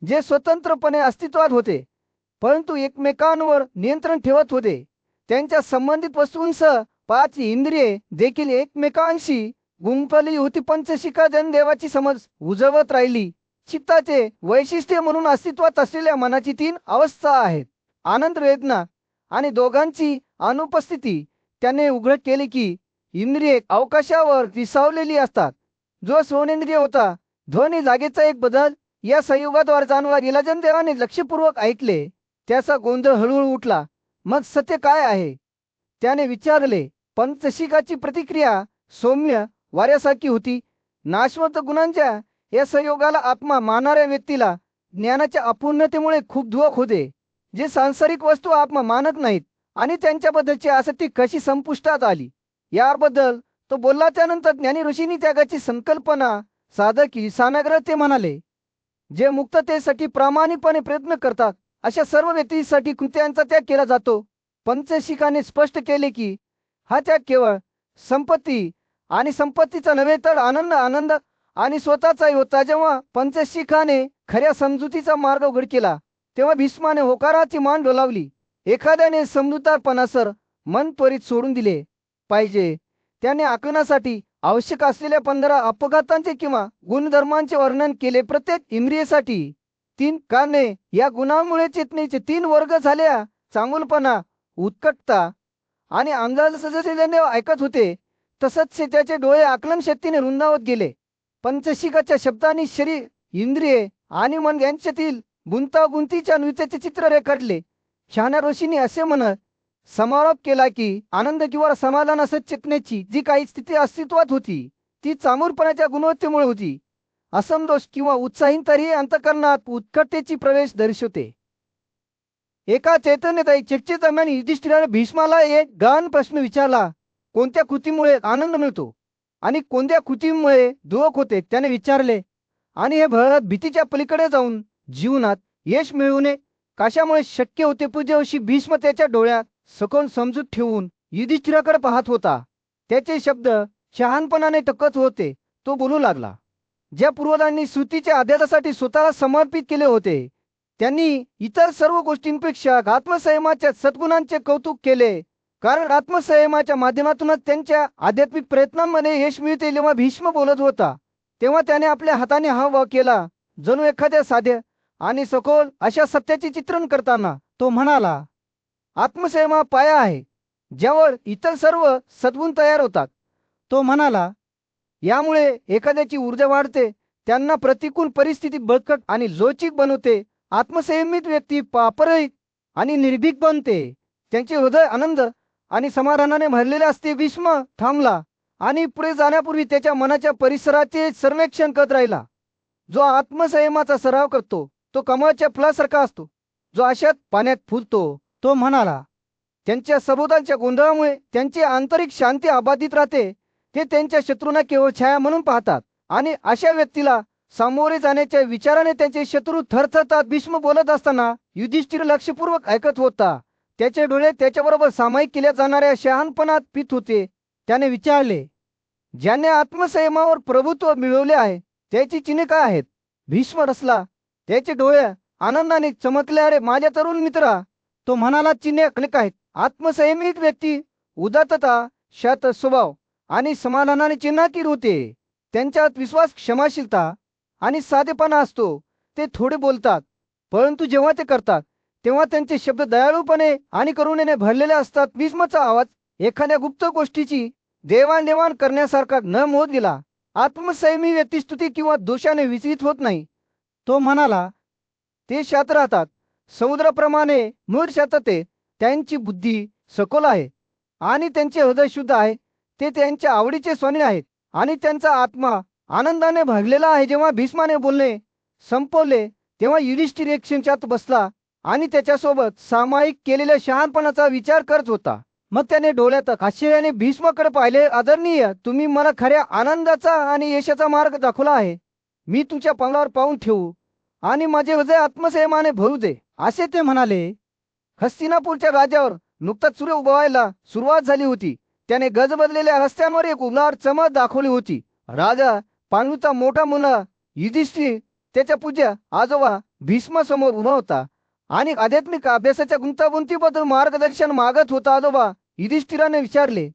जे स्वतंत्रपणे अस्तित्वात होते परंतु एकमेकांवर नियंत्रण ठेवत होते. त्यांच्या संबंधित वस्तूंसह 5 इंद्रिये देखील एकमेकांशी गुंफली होती. पंचशिखा जनदेवाची समज उजवत राहिली. चित्ताचे वैशिष्ट्य म्हणून अस्तित्वात असलेल्या मनाची 3 अवस्था आहेत: आनंद, वेदना आणि दोघांची अनुपस्थिती. त्याने उघड केले की इंद्रिये अवकाशावर विसावलेली असतात. जो श्रवणेंद्रिय होता, ध्वनी जागेचा एक बदल या संयोगाद्वारे जाणवा गेला. जनदेवाने लक्षपूर्वक ऐकले. त्याचा गोंधळ हळूहळू उठला. मग सत्य काय आहे? त्याने विचारले. पंचशिखाची प्रतिक्रिया सौम्य वाऱ्यासारखी होती. नाशवंत गुणांच्या या संयोगाला आत्मा मानणाऱ्या व्यक्तीला ज्ञानाच्या अपूर्णतेमुळे खूप दुःख होते. जे सांसारिक वस्तू आत्मा मानत नाहीत आणि त्यांच्याबद्दलची आसक्ती कशी संपुष्टात आली याबद्दल तो बोलला. त्यानंतर ज्ञानी ऋषींनी त्यागाची संकल्पना सादर केली. सामग्र ते म्हणाले, जे मुक्ततेसाठी प्रामाणिकपणे प्रयत्न करतात अशा सर्व व्यक्तींसाठी कृत्यांचा त्याग केला जातो. पंचशिखाने स्पष्ट केले की हा त्याग केवळ संपत्ती आणि संपत्तीचा नव्हे तर आनंद आणि स्वतःचाही होता. जेव्हा पंचशिखाने खऱ्या समजुतीचा मार्ग उघड केला तेव्हा भीष्माने होकाराची मान डोलावली. एखाद्याने समजूतदारपणासर मन त्वरित सोडून दिले पाहिजे. त्याने आकलनासाठी आवश्यक असलेल्या 15 अपघातांचे किंवा गुणधर्मांचे वर्णन केले. प्रत्येक इंद्रियेसाठी 3 कारणे. या गुणांमुळे चेतनेचे 3 वर्ग झाल्या: चांगुलपणा, उत्कटता आणि अंदाज. सजसे ऐकत होते तसंच त्याचे डोळे आकलन शक्तीने रुंदावत गेले. पंचशिखाच्या शब्दांनी शरीर, इंद्रिये आणि मन यांच्यातील गुंतागुंतीच्या नृत्याचे चित्र रेखाटले. शहाण्या ऋषींनी असे म्हणत समारोप केला की आनंद किंवा समाधान असत चेतनेची जी काही स्थिती अस्तित्वात होती ती चामूरपणाच्या गुणवत्तेमुळे होती. असंतोष किंवा उत्साहीन तरीही अंतःकरणात उत्कटतेची प्रवेश दर्शवते. एका चैतन्यदायी चर्चे दरम्यान युधिष्ठिराने भीष्माला एक गहन प्रश्न विचारला. कोणत्या कृतीमुळे आनंद मिळतो आणि कोणत्या कृतीमुळे दुःख होते? त्याने विचारले. आणि हे भरत भीतीच्या पलीकडे जाऊन जीवनात यश मिळवणे कशामुळे शक्य होते? पूज्यवशी भीष्म त्याच्या डोळ्यात सखोल समजूत ठेवून युधिष्ठिराकडे पाहत होता. त्याचे शब्द शहाणपणाने टकत होते. तो बोलू लागला. ज्या पूर्वजांनी श्रुतीच्या अध्यायासाठी स्वतःला समर्पित केले होते त्यांनी इतर सर्व गोष्टींपेक्षा आत्मसंयमाच्या सद्गुणांचे कौतुक केले, कारण आत्मसंयमाच्या माध्यमातूनच त्यांच्या आध्यात्मिक प्रयत्नांमध्ये यश मिळते. जेव्हा भीष्म बोलत होता तेव्हा त्याने आपल्या हाताने हावभाव केला, जणू एखाद्या साध्या आणि सखोल अशा सत्याचे चित्रण करताना. तो म्हणाला, आत्मसंयम हा पाया आहे ज्यावर इतर सर्व सद्गुण तयार होतात. तो म्हणाला, यामुळे एखाद्याची ऊर्जा वाढते, त्यांना प्रतिकूल परिस्थिती बळकट आणि लवचिक बनवते. आत्मसंयमित व्यक्ती पापरहित आणि निर्भीक बनते. त्यांचे हृदय आनंद आणि समाधानाने भरलेले असते. भीष्म थांबला आणि पुढे जाण्यापूर्वी त्याच्या मनाच्या परिसराचे सर्वेक्षण करत राहिला. जो आत्मसंयमाचा सराव करतो तो कमळाच्या फुलासारखा असतो, जो आशात पाण्यात फुलतो. तो म्हणाला, त्यांच्या सभोवतालच्या गोंधळामुळे त्यांची आंतरिक शांती अबाधित राहते. ते त्यांच्या शत्रूंना केवळ छाया म्हणून पाहतात आणि अशा व्यक्तीला सामोरे जाण्याच्या विचाराने त्यांचे शत्रू थरथरतात. भीष्म बोलत असताना युधिष्ठिर लक्षपूर्वक ऐकत होता. त्याचे डोळे त्याच्याबरोबर सामायिक केल्या जाणाऱ्या शहाणपणात पीत होते. त्याने विचारले, ज्याने आत्मसंयमावर प्रभुत्व मिळवले आहे त्याची चिन्हे काय आहेत? भीष्म रसला. त्याचे डोळे आनंदाने चमकले. अरे माझ्या तरुण मित्रा, तो म्हणाला, चिन्हे अनेक आहेत. आत्मसंयमित व्यक्ती उदात्तता, शांत स्वभाव आणि समाधानाने चिन्हाकीर होते. त्यांच्यात विश्वास, क्षमाशीलता आणि साधेपणा असतो. ते थोडे बोलतात, परंतु जेव्हा ते करतात तेव्हा त्यांचे शब्द दयाळूपणे आणि करुणेने भरलेले असतात. भीष्मचा आवाज एखाद्या गुप्त गोष्टीची देवाणघेवाण करण्यासारखा न होत गेला. आत्मसंयमी व्यक्ती स्तुती किंवा दोषाने विचलित होत नाही. तो म्हणाला, ते शांत राहतात, समुद्राप्रमाणे मूळ शांतते. त्यांची बुद्धी सखोल आहे आणि त्यांचे हृदय शुद्ध आहे. ते त्यांच्या आवडीचे स्वामी आहेत आणि त्यांचा आत्मा आनंदाने भरलेला आहे. जेव्हा भीष्माने बोलणे संपवले तेव्हा युधिष्ठिर एक क्षणात बसला आणि त्याच्यासोबत सामायिक केलेल्या शहाणपणाचा विचार करत होता. मग त्याने डोळ्यात आश्चर्याने भीष्माकडे पाहिले. आदरणीय, तुम्ही मला खऱ्या आनंदाचा आणि यशाचा मार्ग दाखवला आहे. मी तुमच्या पावलावर पाऊल ठेवू आणि माझे हृदय आत्मसंयमाने भरू दे, असे ते म्हणाले. हस्तिनापूरच्या राजावर नुकताच सूर्य उगवायला सुरुवात झाली होती. त्याने गजबजलेल्या रस्त्यांवर एक उल्हार चमक दाखवली होती. राजा पांडूचा मोठा मुलगा युधिष्ठिर त्याच्या पूज्य आजोबा भीष्मासमोर उभा होता आणि आध्यात्मिक अभ्यासाच्या गुंतागुंतीबद्दल मार्गदर्शन मागत होता. आजोबा युधिष्ठिराने विचारले,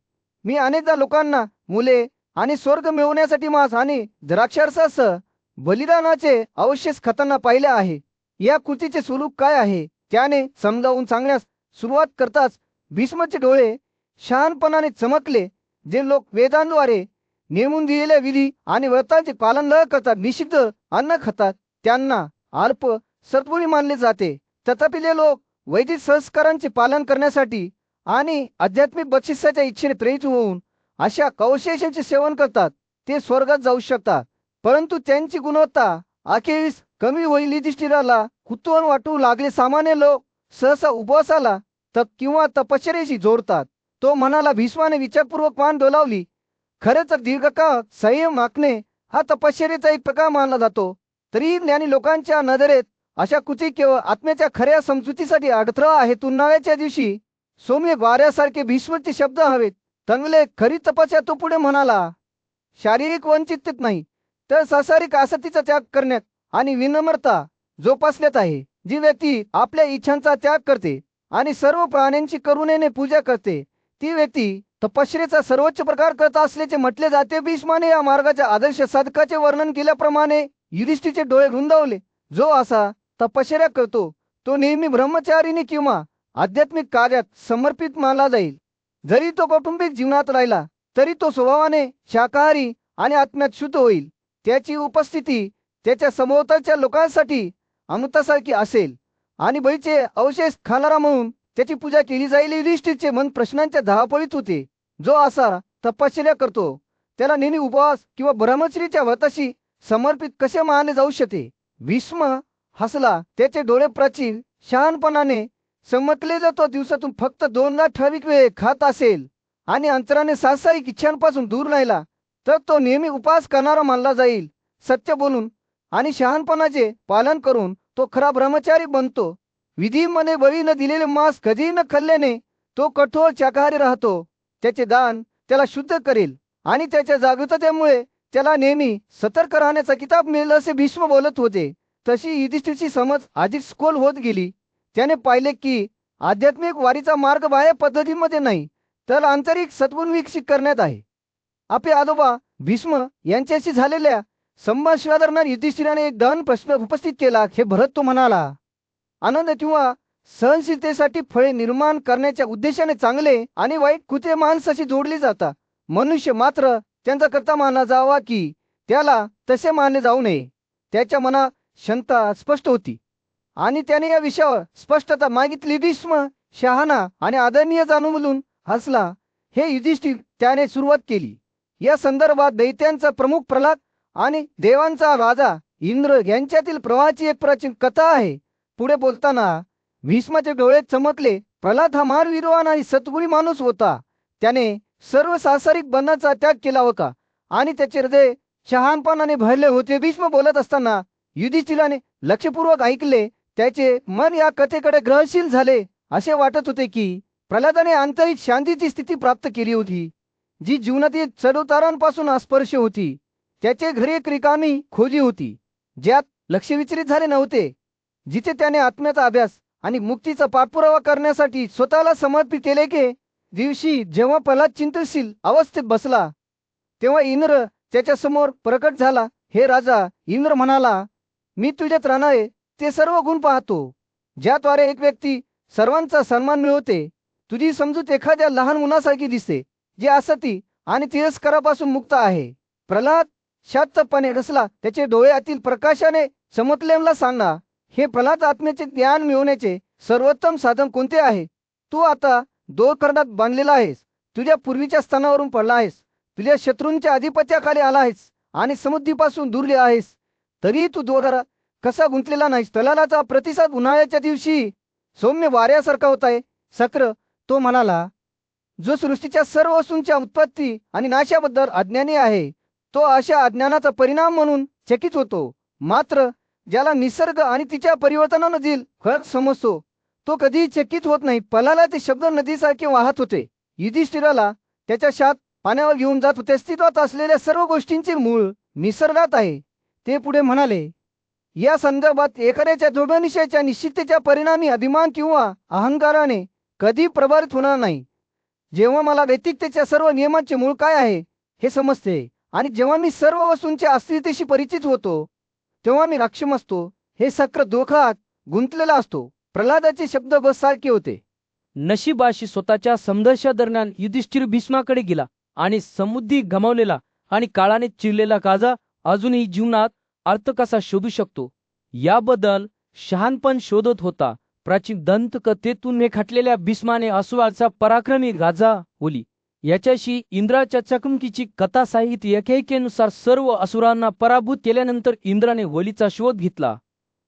मी अनेकदा लोकांना मुले आणि स्वर्ग मिळवण्यासाठी मांस आणि द्राक्षारसासह बलिदानाचे अवशेष खाताना पाहिले आहे. या कृतीचे स्वरूप काय आहे? त्याने समजावून सांगण्यास सुरुवात करताच भीष्माचे डोळे शहाणपणाने चमकले. जे लोक वेदांद्वारे नेमून दिलेल्या विधी आणि व्रतांचे पालन न करता निषिद्ध अन्न खातात त्यांना अल्प सद्गुणी मानले जाते. तथापि जे लोक वैदिक संस्कारांचे पालन करण्यासाठी आणि आध्यात्मिक बक्षिसाच्या इच्छेने प्रेरित होऊन अशा कवशेषांचे सेवन करतात ते स्वर्गात जाऊ शकतात. परंतु त्यांची गुणवत्ता अखेरीस कमी होईल. युधिष्ठिराला कुतूहल वाटू लागले. सामान्य लोक सहसा उपवासाला तप किंवा तपश्चर्येशी जोडतात. तो म्हणाला, भीष्माने विचारपूर्वक मान डोलावली. खरे तर दीर्घकाळ संयम राखणे हा तपश्चर्येचा एक प्रकार मानला जातो. तरीही ज्ञानी लोकांच्या नजरेत अशा कृती केवळ आत्म्याच्या खऱ्या समजुतीसाठी अडथळा आहेत. उन्हाळ्याच्या दिवशी सौम्य वाऱ्यासारखे भीष्माचे शब्द हवेत तंगले. खरी तपस्या, तो पुढे म्हणाला, शारीरिक वंचित नाही तर सांसारिक आसक्तीचा त्याग करण्यात आणि विनम्रता जोपासण्यात आहे. जी व्यक्ती आपल्या इच्छांचा त्याग करते आणि सर्व प्राण्यांची करुणेने पूजा करते ती व्यक्ती तपश्चर्येचा सर्वोच्च प्रकार करत असल्याचे म्हटले जाते. भीष्माने या मार्गाच्या आदर्श साधकाचे वर्णन केल्याप्रमाणे युधिष्ठिरचे डोळे रुंदावले. जो असा तपश्चर्या करतो तो नेहमी ब्रह्मचारीने किंवा आध्यात्मिक कार्यात समर्पित मानला जाईल. जरी तो कौटुंबिक जीवनात राहिला तरी तो स्वभावाने शाकाहारी आणि आत्म्यात शुद्ध होईल. त्याची उपस्थिती त्याच्या सभोवतालच्या लोकांसाठी अमृतासारखी असेल आणि बळीचे अवशेष खाणारा म्हणून त्याची पूजा केली जाईल. युधिष्ठिरचे मन प्रश्नांच्या धावपळीत होते. जो असा तपश्चर्या करतो त्याला नेहमी उपवास किंवा ब्रह्मचर्याच्या व्रताशी समर्पित कसे मानले जाऊ शकते? भीष्म हसला. त्याचे डोळे प्राचीन शहाणपणाने चमकले. जर तो दिवसातून फक्त 2दा ठराविक वेळ खात असेल आणि अंतराने सांसारिक इच्छांपासून दूर राहिला तर तो नेहमी उपवास करणारा मानला जाईल. सत्य बोलून आणि शहाणपणाचे पालन करून तो खरा ब्रह्मचारी बनतो. विधीमध्ये बळी न दिलेले मांस कधीही न खाल्ल्याने तो कठोर शाकाहारी राहतो. त्याचे दान त्याला शुद्ध करेल आणि त्याच्या जागृततेमुळे त्याला नेहमी सतर्क राहण्याचा किताब मिळेल, असे भीष्म बोलत होते. तशी युधिष्ठिरची समज अधिक सखोल होत गेली. त्याने पाहिले की आध्यात्मिक वारीचा मार्ग बाह्य पद्धतीमध्ये नाही तर आंतरिक सद्गुण विकसित करण्यात आहे. आपले आजोबा भीष्म यांच्याशी झालेल्या संभाषणादरम्यान युधिष्ठिराने एक गहन प्रश्न उपस्थित केला. हे भरत, तो म्हणाला, आनंद किंवा सहनशीलतेसाठी फळे निर्माण करण्याच्या उद्देशाने चांगले आणि वाईट कृत्ये माणसाशी जोडली जातात. मनुष्य मात्र त्यांचा करता मानला जावा की त्याला तसे मानले जाऊ नये. त्याच्या मनात क्षमता स्पष्ट होती आणि त्याने या विषयावर स्पष्टता मागितली. भीष्म शहाणा आणि आदरणीय जाणून बोलून हसला. हे युधिष्ठिर, त्याने सुरुवात केली. या संदर्भात दैत्यांचा प्रमुख प्रल्हाद आणि देवांचा राजा इंद्र यांच्यातील प्रवाहाची एक प्राचीन कथा आहे. पुढे बोलताना भीष्माचे डोळे चमकले. प्रल्हाद हा महावीरवान आणि सद्गुणी माणूस होता. त्याने सर्व सांसारिक बंधनाचा त्याग केला होता आणि त्याचे हृदय शहाणपणाने भरले होते. भीष्म बोलत असताना युधिष्ठिराने लक्षपूर्वक ऐकले. त्याचे मन या कथेकडे ग्रहणशील झाले असे वाटत होते की प्रल्हादाने आंतरिक शांतीची स्थिती प्राप्त केली होती, जी जीवनातील चढउतारांपासून अस्पर्श होती. त्याचे घरी एक रिकामी खोली होती, ज्यात लक्ष विचलित झाले नव्हते, जिथे त्याने आत्म्याचा अभ्यास आणि मुक्तीचा पाठपुरावा करण्यासाठी स्वतःला समर्पित केले. की दिवशी जेव्हा प्रल्हाद चिंतनशील अवस्थेत बसला, तेव्हा इंद्र त्याच्या समोर प्रकट झाला. हे राजा, इंद्र म्हणाला, मी तुझ्यात राहणारे ते सर्व गुण पाहतो, ज्याद्वारे एक व्यक्ती सर्वांचा सन्मान मिळवते. तुझी समजूत एखाद्या लहान मुलासारखी दिसते, जे असती आणि तिरस्कारापासून मुक्त आहे. प्रल्हाद शांतपणे रसला. त्याचे डोळे आतील प्रकाशाने चमकलेला सांगा, हे प्रल्हाद, आत्म्याचे ज्ञान मिळवण्याचे सर्वोत्तम साधन कोणते आहे? तू आता दोरखंडात बांधलेला आहेस, तुझ्या पूर्वीच्या स्थानावरून पडला आहेस, तुझ्या शत्रूंच्या अधिपत्याखाली आला आहेस आणि समृद्धीपासून दूर आहेस. तरी तू दोघारा कसा गुंतलेला नाहीस. प्रल्हादाचा प्रतिसाद उन्हाळ्याच्या दिवशी सौम्य वाऱ्यासारखा होत आहे. सक्र, तो म्हणाला, जो सृष्टीच्या सर्व वस्तूंच्या उत्पत्ती आणि नाशाबद्दल अज्ञानी आहे, तो अशा अज्ञानाचा परिणाम म्हणून चकित होतो. मात्र ज्याला निसर्ग आणि तिच्या परिवर्तनामधील फरक समजतो, तो कधीही चकित होत नाही. प्रल्हादाचे शब्द नदीसारखे वाहत होते. युधिष्ठिराला त्याच्या शात पाण्यावर घेऊन जात होते. अस्तित्वात असलेल्या सर्व गोष्टींचे मूळ निसर्गात आहे. ते पुढे म्हणाले, या संदर्भात एखाद्याच्या दृढनिश्चयाच्या निश्चिततेच्या परिणामी अभिमान किंवा अहंकाराने कधी प्रभावित होणार नाही. जेव्हा मला वैयक्तिकतेच्या सर्व नियमांचे मूळ काय आहे हे समजते, आणि जेव्हा मी सर्व वस्तूंच्या अस्तित्वाशी परिचित होतो, तेव्हा मी राक्षम असतो. हे सक्र दुःखात गुंतलेला असतो. प्रल्हादाचे शब्द बस सारखे होते. नशिबाशी स्वतःच्या संघर्षादरम्यान युधिष्ठिर भीष्माकडे गेला आणि समृद्धी गमावलेला आणि काळाने चिरलेला काजा अजूनही जीवनात अर्थ कसा शोधू शकतो याबद्दल शहाणपण शोधत होता. प्राचीन दंतकथेतून रेखाटलेल्या भीष्माने अस्वालचा पराक्रमी राजा ओली याच्याशी इंद्राच्या चकमकीची कथा साहित्य एकेनुसार सर्व असुरांना पराभूत केल्यानंतर इंद्राने वलीचा शोध घेतला,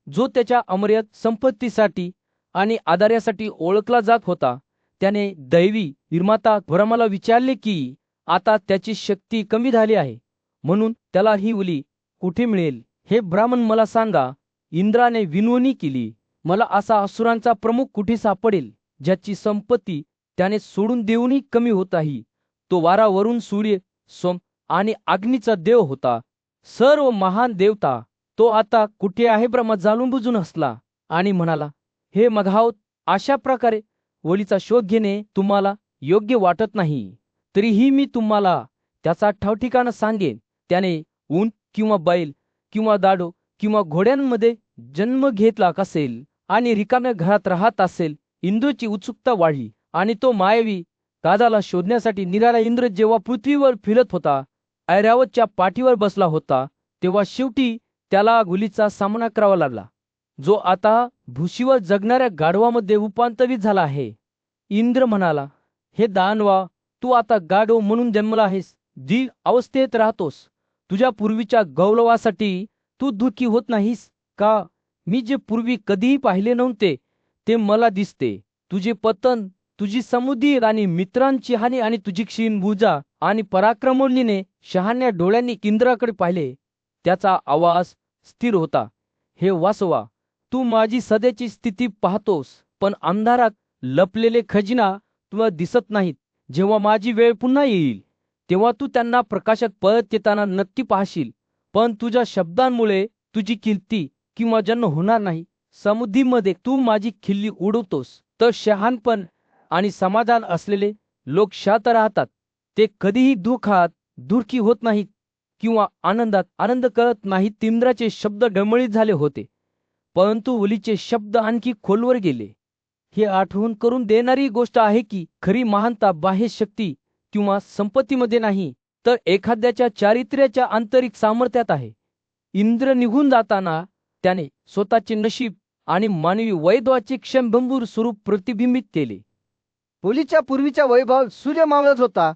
जो त्याच्या अमर्याद संपत्तीसाठी आणि आधार्यासाठी ओळखला जात होता. त्याने दैवी निर्माता ब्रह्माला विचारले की आता त्याची शक्ती कमी झाली आहे, म्हणून त्याला ही ओली कुठे मिळेल हे ब्राह्मण मला सांगा. इंद्राने विनवणी केली, मला असा असुरांचा प्रमुख कुठे सापडेल ज्याची संपत्ती त्याने सोडून देऊनही कमी होत आहे. तो वारा, वरुण, सूर्य, सोम आणि अग्नीचा देव होता, सर्व महान देवता. तो आता कुठे आहे? ब्रह्मा जाणून बुजून हसला आणि म्हणाला, हे मघावत, अशा प्रकारे ओलीचा शोध घेणे तुम्हाला योग्य वाटत नाही, तरीही मी तुम्हाला त्याचा ठावठिकाणा सांगेन. त्याने ऊंट किंवा बैल किंवा दाडो किंवा घोड्यांमध्ये जन्म घेतला असेल आणि रिकाम्या घरात राहत असेल. इंद्रची उत्सुकता वाढली आणि तो मायावी काजाला शोधण्यासाठी निराळा इंद्र जेव्हा पृथ्वीवर फिरत होता, ऐरावतच्या पाठीवर बसला होता, तेव्हा शेवटी त्याला ओलीचा सामना करावा लागला, जो आता भुशीवर जगणाऱ्या गाढवामध्ये रूपांतरित झाला आहे. इंद्र म्हणाला, हे दानवा, तू आता गाढव म्हणून जन्मला आहेस, जी अवस्थेत राहतोस. तुझ्या पूर्वीच्या गौरवासाठी तू दुःखी होत नाहीस का? मी जे पूर्वी कधीही पाहिले नव्हते ते मला दिसते. तुझे पतन, तुझी समृद्धी आणि मित्रांची हानी आणि तुझी क्षीण भुजा आणि पराक्रमोल्लीने शहाण्या डोळ्यांनी इंद्राकडे पाहिले. त्याचा आवाज स्थिर होता, हे वासवा, तू माझी सध्याची स्थिती पाहतोस, पण अंधारात लपलेले खजिना तुला दिसत नाहीत. जेव्हा माझी वेळ पुन्हा येईल तेव्हा तू त्यांना प्रकाशात परत येताना नक्की पाहशील, पण तुझ्या शब्दांमुळे तुझी कीर्ती किंवा जन्म होणार नाही. समृद्धीमध्ये तू माझी खिल्ली उडवतोस, तर शहाणपण आणि समाधान असलेले लोक शांत राहतात. ते कधीही दुःखात दुःखी होत नाहीत किंवा आनंदात आनंद करत नाहीत. इंद्राचे शब्द डळमळीत झाले होते, परंतु ओलीचे शब्द आणखी खोलवर गेले. ही आठवण करून देणारी गोष्ट आहे की खरी महानता बाह्य शक्ती किंवा संपत्तीमध्ये नाही, तर एखाद्याच्या चारित्र्याच्या आंतरिक सामर्थ्यात आहे. इंद्र निघून जाताना त्याने स्वतःचे नशीब आणि मानवी वैभवाचे क्षणभंगूर स्वरूप प्रतिबिंबित केले. ओलीच्या पूर्वीचा वैभव सूर्य मावळत होता.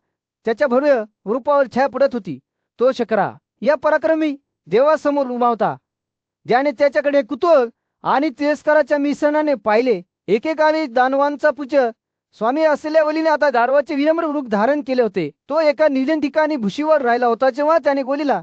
त्याच्या भव्य रूपावर छाया पडत होती. तो शकरा या पराक्रमी देवासमोर उभा होता, ज्याने त्याच्याकडे कुतूहल आणि तिरस्काराच्या मिश्रणाने पाहिले. एकेकाळी दानवांचा पूज्य स्वामी असलेल्या ओलीने आता दानवाचे विनम्र रूप धारण केले होते. तो एका निर्जन ठिकाणी भुशीवर राहिला होता. जेव्हा त्याने ओलीला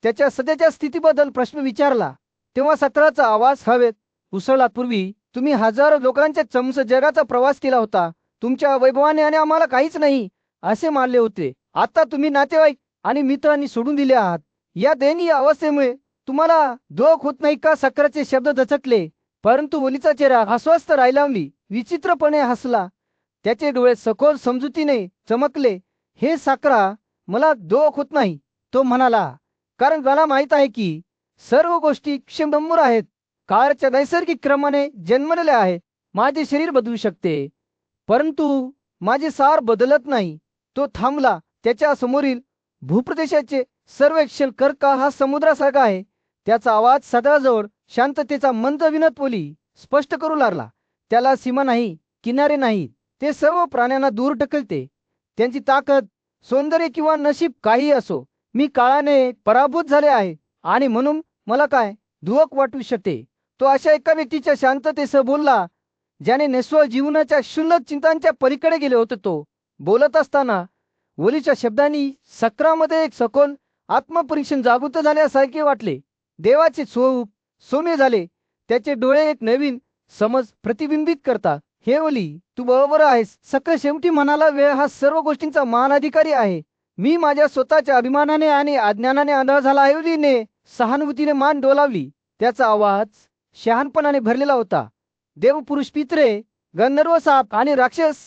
त्याच्या सध्याच्या स्थितीबद्दल प्रश्न विचारला, तेव्हा सत्राचा आवाज हवेत उसळला. पूर्वी तुम्ही हजारो लोकांच्या चमच जगाचा प्रवास केला होता. तुमच्या वैभवाने आणि आम्हाला काहीच नाही असे मानले होते. आता तुम्ही नातेवाईक आणि मित्रांनी सोडून दिले आहात. या दयनीय अवस्थेमुळे तुम्हाला दुःख होत नाही का? सक्राचे शब्द दचकले, परंतु मुलीचा चेहरा अस्वस्थ राहिला. विचित्रपणे हसला. त्याचे डोळे सखोल समजुतीने चमकले. हे साकरा, मला दुःख होत नाही, तो म्हणाला, कारण मला माहित आहे की सर्व गोष्टी क्षणभंगुर आहेत. काळाच्या नैसर्गिक क्रमाने जन्मलेले आहे. माझे शरीर बदलू शकते, परंतु माझे सार बदलत नाही. तो थांबला. त्याच्या समोरील भूप्रदेशाचे सर्वेक्षण कर का हा समुद्रासारखा आहे. त्याचा आवाज सदाजवळ शांततेचा मंद विनत बोली स्पष्ट करू लागला. त्याला सीमा नाही, किनारे नाही. ते सर्व प्राण्यांना दूर ढकलते. त्यांची ताकद, सौंदर्य किंवा नशीब काही असो, मी काळाने पराभूत झाले आहे आणि म्हणून मला काय दुःख वाटू शकते. तो अशा एका व्यक्तीच्या शांततेसह बोलला ज्याने निस्वळ जीवनाच्या क्षुल्लक चिंतांच्या पलीकडे गेले होते. तो बोलत असताना वलीच्या शब्दांनी सक्रामध्ये एक सखोल आत्मपरीक्षण जागृत झाल्यासारखे वाटले. देवाचे स्वरूप सौम्य झाले. त्याचे डोळे एक नवीन समज प्रतिबिंबित करतात. हे ओली, तू बरोबर आहेस. सक्र शेवटी म्हणाला, वेळ हा सर्व गोष्टींचा मानाधिकारी आहे. मी माझ्या स्वतःच्या अभिमानाने आणि अज्ञानाने आंधळा झाला आहे. ओलीने सहानुभूतीने मान डोलावली. त्याचा आवाज शहाणपणाने भरलेला होता. देवपुरुष, पित्रे, गंधर्व, साप आणि राक्षस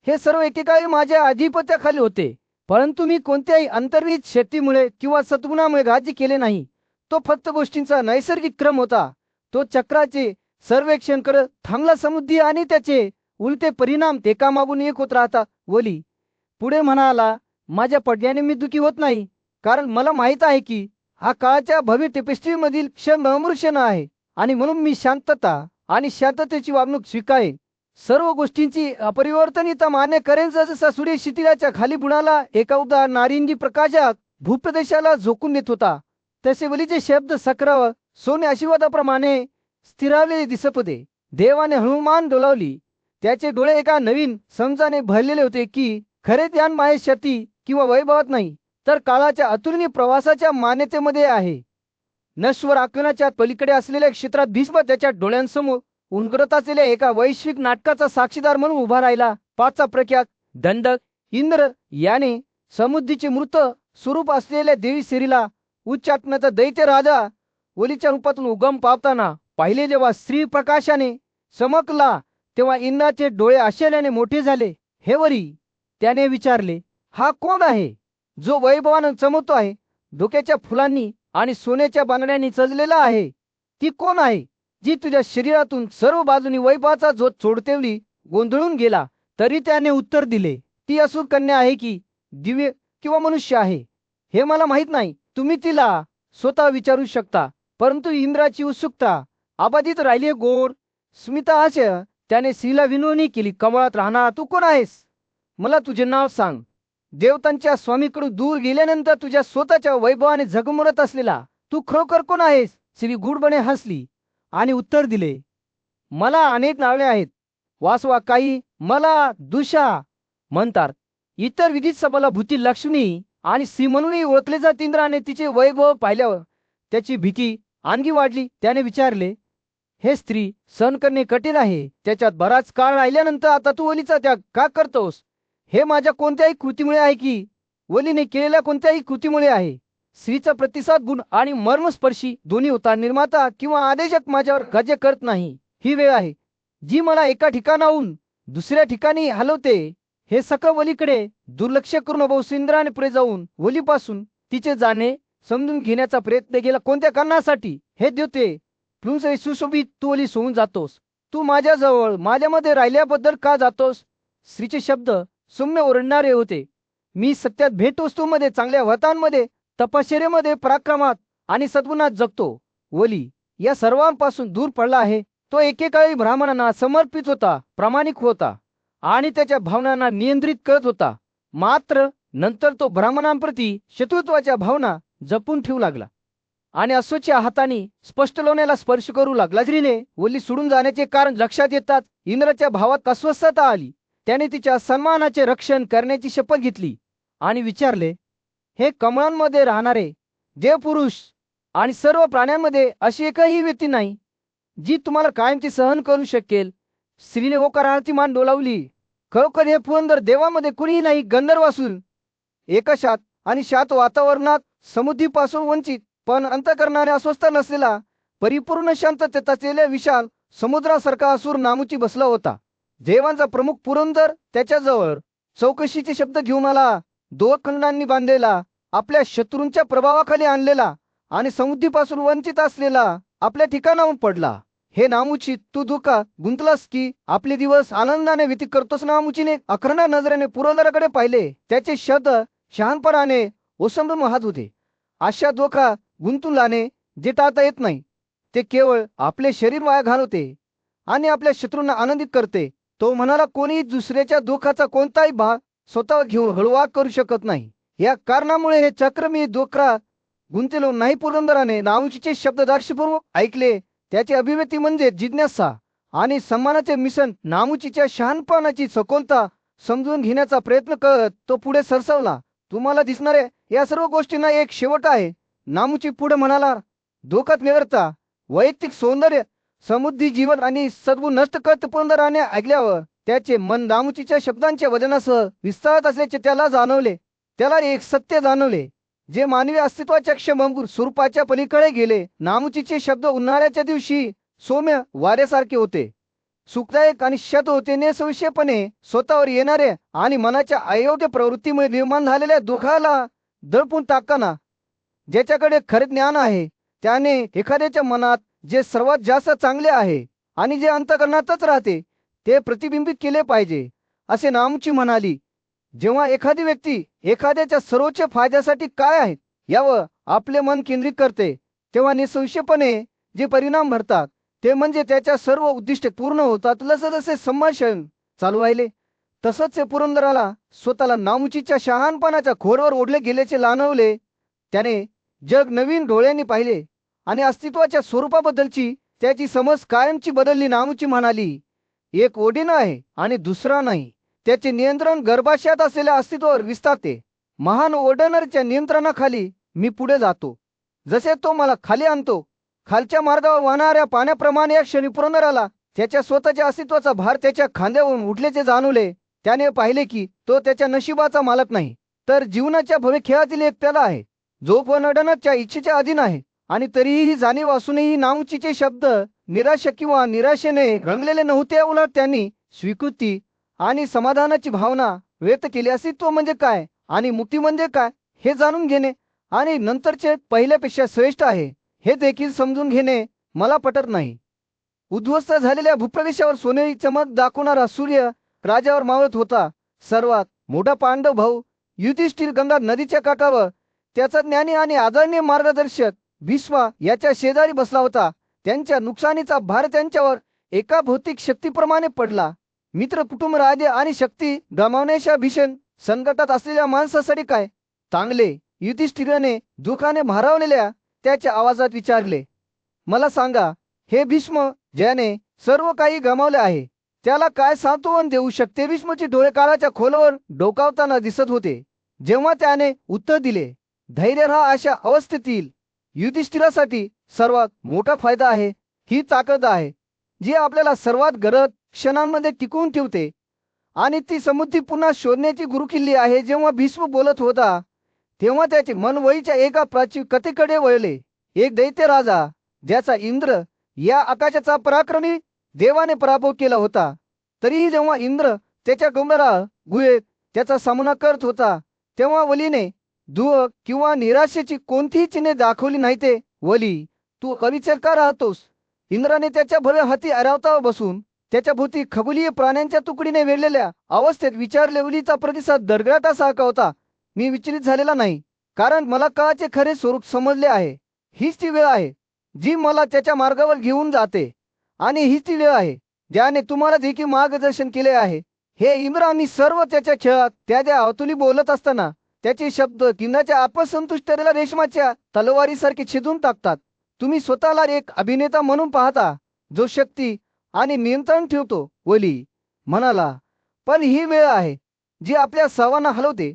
हे सर्व एकेकाळी माझ्या अधिपत्याखाली होते, परंतु मी कोणत्याही अंतर्निहित शक्तीमुळे किंवा सद्गुणामुळे राज्य केले नाही. तो फक्त गोष्टींचा नैसर्गिक क्रम होता. तो चक्राचे सर्वेक्षण करत थांबला. समृद्धी आणि त्याचे उलटे परिणाम एकामागून एक होत राहतात. वली पुढे म्हणाला, माझ्या पडल्याने मी दुखी होत नाही, कारण मला माहित आहे की हा काळाच्या भव्य टेपेस्ट्रीमधील क्षण आहे आणि म्हणून मी शांतता आणि शांततेची वागणूक स्वीकारेन. सर्व गोष्टींची अपरिवर्तनीयता मान्य करेन. जसा सूर्य शिथिलाच्या खाली बुडाला एका उदार नारिंगी प्रकाशात भूप्रदेशाला झोकून देत होता, तसे वलीचे शब्द सक्रावर सोने आशीर्वादाप्रमाणे स्थिरावलेले दिसत होते. देवाने हनुमान डोलावली. त्याचे डोळे एका नवीन समजाने भरलेले होते की खरे ध्यान माये शक्ती किंवा वैभवात नाही, तर काळाच्या अतुलनीय प्रवासाच्या मान्यतेमध्ये आहे. नश्वर आकलनाच्या पलीकडे असलेल्या क्षेत्रात भीष्म त्याच्या डोळ्यांसमोर उंगरत असलेल्या एका वैश्विक नाटकाचा साक्षीदार म्हणून उभा राहिला. पाचचा प्रख्यात दंडक इंद्र याने समुद्रीचे मृत स्वरूप असलेल्या देवी सेरीला उच्चाटण्याचा दैत्य राजा ओलीच्या रूपातून उगम पावताना पाहिले. जेव्हा स्त्री प्रकाशाने चमकला तेव्हा इंद्राचे डोळे आश्चर्याने मोठे झाले. हे वरी, त्याने विचारले, हा कोण आहे जो वैभवानं चमकतो आहे, डोक्याच्या फुलांनी आणि सोन्याच्या बांगड्यांनी सजलेला आहे? ती कोण आहे जी तुझ्या शरीरातून सर्व बाजूनी वैभवाचा झोत सोडतेवली गोंधळून गेला? तरी त्याने उत्तर दिले, ती असुर कन्या आहे की दिव्य किंवा मनुष्य आहे हे मला माहित नाही. तुम्ही तिला स्वतः विचारू शकता. परंतु इंद्राची उत्सुकता अबाधित राहिली. गोड स्मितहास्य त्याने स्त्रीला विनवणी केली. कमळात राहणार तू कोण आहेस? मला तुझे नाव सांग. देवतांच्या स्वामीकडून दूर गेल्यानंतर तुझ्या स्वतःच्या वैभवाने झगमगत असलेला तू खरोखर कोण आहेस? स्त्री गुढपणे हसली आणि उत्तर दिले, मला अनेक नावे आहेत. वासवा काही मला दुषा म्हणतात. इतर विधीत सबला भूती लक्ष्मी आणि स्त्री म्हणूनही ओळखले जात. इंद्राने तिचे वैभव पाहिल्यावर त्याची भीती आणखी वाढली. त्याने विचारले, हे स्त्री, सहन करणे कठीण आहे. त्याच्यात बराच काळ राहिल्यानंतर आता तू ओलीचा त्याग का करतोस? हे माझ्या कोणत्याही कृतीमुळे आहे की ओलीने केलेल्या कोणत्याही कृतीमुळे आहे? स्त्रीचा प्रतिसाद गुण आणि मर्मस्पर्शी दोन्ही होता. निर्माता किंवा आदेशक माझ्यावर राज्य करत नाही. ही वेळ आहे जी मला एका ठिकाणाहून दुसऱ्या ठिकाणी हलवते. हे सखा वलीकडे दुर्लक्ष करून बहु इंद्राने पुढे जाऊन वलीपासून तिचे जाणे समजून घेण्याचा प्रयत्न केला. कोणत्या कारणासाठी? हे देवते, प्लुंस सुशोभित तू ओली सोडून जातोस. तू माझ्याजवळ माझ्यामध्ये राहिल्याबद्दल का जातोस? स्त्रीचे शब्द सौम्य ओरडणारे होते. मी सत्यात भेटवस्तूमध्ये, चांगल्या व्रतांमध्ये, तपश्चर्येमध्ये, पराक्रमात आणि सद्गुणात जगतो. वली या सर्वांपासून दूर पडला आहे. तो एकेकाळी ब्राह्मणांना समर्पित होता, प्रामाणिक होता आणि त्याच्या भावनांना नियंत्रित करत होता. मात्र नंतर तो ब्राह्मणांप्रती शत्रुत्वाच्या भावना जपून ठेवू लागला आणि अस्वच्छ हाताने स्पष्ट लोण्याला स्पर्श करू लागला. स्त्रीने वली सोडून जाण्याचे कारण लक्षात येतात इंद्राच्या भावात अस्वस्थता आली. त्याने तिच्या सन्मानाचे रक्षण करण्याची शपथ घेतली आणि विचारले, हे कमळांमध्ये राहणारे देवपुरुष आणि सर्व प्राण्यांमध्ये अशी एकही व्यक्ती नाही जी तुम्हाला कायमची सहन करू शकेल. स्त्रीने होकारार्थी मान डोलावली. खरोखर हे पुरंदर देवामध्ये कुणीही नाही, गंधर्व असून एका शांत आणि शांत वातावरणात समृद्धीपासून वंचित पण अंतःकरणाने अस्वस्थ नसलेला परिपूर्ण शांततेचा विशाल समुद्रासारखा असुर नामूची बसला होता. देवांचा प्रमुख पुरंदर त्याच्याजवळ चौकशीचे शब्द घेऊन आला. दोखंडांनी बांधलेला, आपल्या शत्रूंच्या प्रभावाखाली आणलेला आणि समृद्धीपासून वंचित असलेला आपल्या ठिकाणाहून पडला. हे नामूची, तू दुःखात गुंतलास की आपले दिवस आनंदाने व्यतीत करतोस? नामूचीने अखरण्या नजरेने पुरंदराकडे पाहिले. त्याचे शब्द शहाणपणाने ओसंडून वाहत होते. अशा धोका गुंतुलाने जे टाळता येत नाही, ते केवळ आपले शरीर वाया घालवते आणि आपल्या शत्रूंना आनंदित करते. तो म्हणाला, कोणीही दुसऱ्याच्या दुःखाचा कोणताही भाग स्वतः घेऊन हळूवार करू शकत नाही. या कारणामुळे हे चक्र मी डोकरात गुंतलो नाही. पुरंदराने नामूचे शब्द दाक्षपूर्वक ऐकले. त्याची अभिव्यक्ती म्हणजे जिज्ञासा आणि सन्मानाचे मिशन. नामूचीच्या शहाणपणाची सखोलता समजून घेण्याचा प्रयत्न करत तो पुढे सरसावला. तुम्हाला दिसणाऱ्या या सर्व गोष्टींना एक शेवट आहे. नामूची पुढे म्हणाला, धोक्यात व्यर्थता, वैयक्तिक सौंदर्य, समृद्धी, जीवन आणि सद्गुण नष्ट करत. पुरंदराने ऐकल्यावर त्याचे मन नामूचीच्या शब्दांच्या वजनासह विस्तारत असल्याचे त्याला जाणवले. त्याला एक सत्य जाणवले जे मानवी अस्तित्वाच्या क्षमभंगुर स्वरूपाच्या पलीकडे गेले. नामूचीचे शब्द उन्हाळ्याच्या दिवशी सौम्य वाऱ्यासारखे होते, सुखदायक आणि शत होते. निसंशयपणे स्वतःवर येणारे आणि मनाच्या अयोग्य प्रवृत्तीमुळे निर्माण झालेल्या दुःखाला दडपून टाकताना ज्याच्याकडे खरे ज्ञान आहे त्याने एखाद्याच्या मनात जे सर्वात जास्त चांगले आहे आणि जे अंतःकरणातच राहते ते प्रतिबिंबित केले पाहिजे, असे नामूची म्हणाली. जेव्हा एखादी व्यक्ती एखाद्याच्या सर्वोच्च फायद्यासाठी काय आहे यावर आपले मन केंद्रित करते, तेव्हा निसंशयपणे जे परिणाम भरतात ते म्हणजे त्याच्या सर्व उद्दिष्टे पूर्ण होतात. जसे संभाषण चालू राहिले तसंच पुरंदराला स्वतःला नामूचीच्या शहाणपणाच्या खोरवर ओढले गेल्याचे जाणवले. त्याने जग नवीन डोळ्यांनी पाहिले आणि अस्तित्वाच्या स्वरूपाबद्दलची त्याची समज कायमची बदलली. नामूची म्हणाली, एक ओढीन आहे आणि दुसरा नाही. त्याचे नियंत्रण गर्भाशयात असलेल्या अस्तित्वावर विस्तारते. महान ओढणरच्या नियंत्रणाखाली मी पुढे जातो. जसे तो मला खाली आणतो, खालच्या मार्गावर वाहणाऱ्या पाण्याप्रमाणे या क्षणी पुरंदराला त्याच्या स्वतःच्या अस्तित्वाचा भार त्याच्या खांद्यावरून उठल्याचे जाणवले. त्याने पाहिले की तो त्याच्या नशिबाचा मालक नाही, तर जीवनाच्या भव्य खेळातील एक त्याला आहे, जो बनडण्याच्या इच्छेच्या अधीन आहे. आणि तरीही ही जाणीव असूनही नामूचीचे शब्द निराशा किंवा निराशेने रंगलेले नव्हते. उलट त्यांनी स्वीकृती आणि समाधानाची भावना व्यक्त केली. अस्तित्व म्हणजे काय आणि मुक्ती म्हणजे काय हे जाणून घेणे आणि नंतरचे पहिल्यापेक्षा श्रेष्ठ आहे हे देखील समजून घेणे मला पटत नाही. उद्ध्वस्त झालेल्या भूप्रदेशावर सोनेरी चमक दाखवणारा सूर्य राजावर मावळत होता. सर्वात मोठा पांडव भाऊ युधिष्ठिर गंगा नदीच्या काठावर त्याचा ज्ञानी आणि आदरणीय मार्गदर्शक भीष्म याच्या शेजारी बसला होता. त्यांच्या नुकसानीचा भार त्यांच्यावर एका भौतिक शक्तीप्रमाणे पडला. मित्र, कुटुंब, राज्य आणि शक्ती गमावण्याच्या भीषण संकटात असलेल्या माणसासाठी काय चांगले? युधिष्ठिराने दुःखाने भारावलेल्या त्याच्या आवाजात विचारले. मला सांगा, हे भीष्म, ज्याने सर्व काही गमावले आहे, त्याला काय सांत्वन देऊ शकते? भीष्मचे डोळे काळाच्या खोलवर डोकावताना दिसत होते. जेव्हा त्याने उत्तर दिले, धैर्य राहा. अशा अवस्थेतील युधिष्ठिरासाठी सर्वात मोठा फायदा आहे, ही ताकद आहे जी आपल्याला सर्वात गरज क्षणांमध्ये टिकवून ठेवते आणि ती समृद्धी पुन्हा शोधण्याची गुरुकिल्ली आहे. जेव्हा भीष्म बोलत होता तेव्हा त्याचे मन वळीच्या एका प्राचीन कथेकडे वळले. एक दैत्य राजा ज्याचा इंद्र या आकाशाचा पराक्रमी देवाने पराभव केला होता. तरीही जेव्हा इंद्र त्याच्या डोंगराळ गुहेत त्याचा सामना करत होता तेव्हा वलीने दुःख किंवा निराशेची कोणतीही चिन्हे दाखवली नाही. ते वली, तू अविचल का राहतोस? इंद्राने त्याच्या भव्य हाती ऐरावतावर बसून त्याच्या भोवती खगोलीय प्राण्यांच्या तुकडीने वेढलेल्या अवस्थेत विचारले. वलीचा प्रतिसाद दरगडाटासारखा होता. मी विचलित झालेला नाही, कारण मला काळाचे खरे स्वरूप समजले आहे. हीच ती वेळ आहे जी मला त्याच्या मार्गावर घेऊन जाते आणि हीच ती वेळ आहे ज्याने तुम्हाला देखील मार्गदर्शन केले आहे. हे इंद्र आणि सर्व त्याच्या खेळात त्या अवतुली बोलत असताना त्याचे शब्द किंदाच्या आत्मसंतुष्टतेला रेशमाच्या तलवारीसारखे छेदून टाकतात. तुम्ही स्वतःला एक अभिनेता म्हणून पाहता जो शक्ती आणि नियंत्रण ठेवतो. वली म्हणाला, पण ही वेळ आहे जी आपल्या सर्वांना हलवते.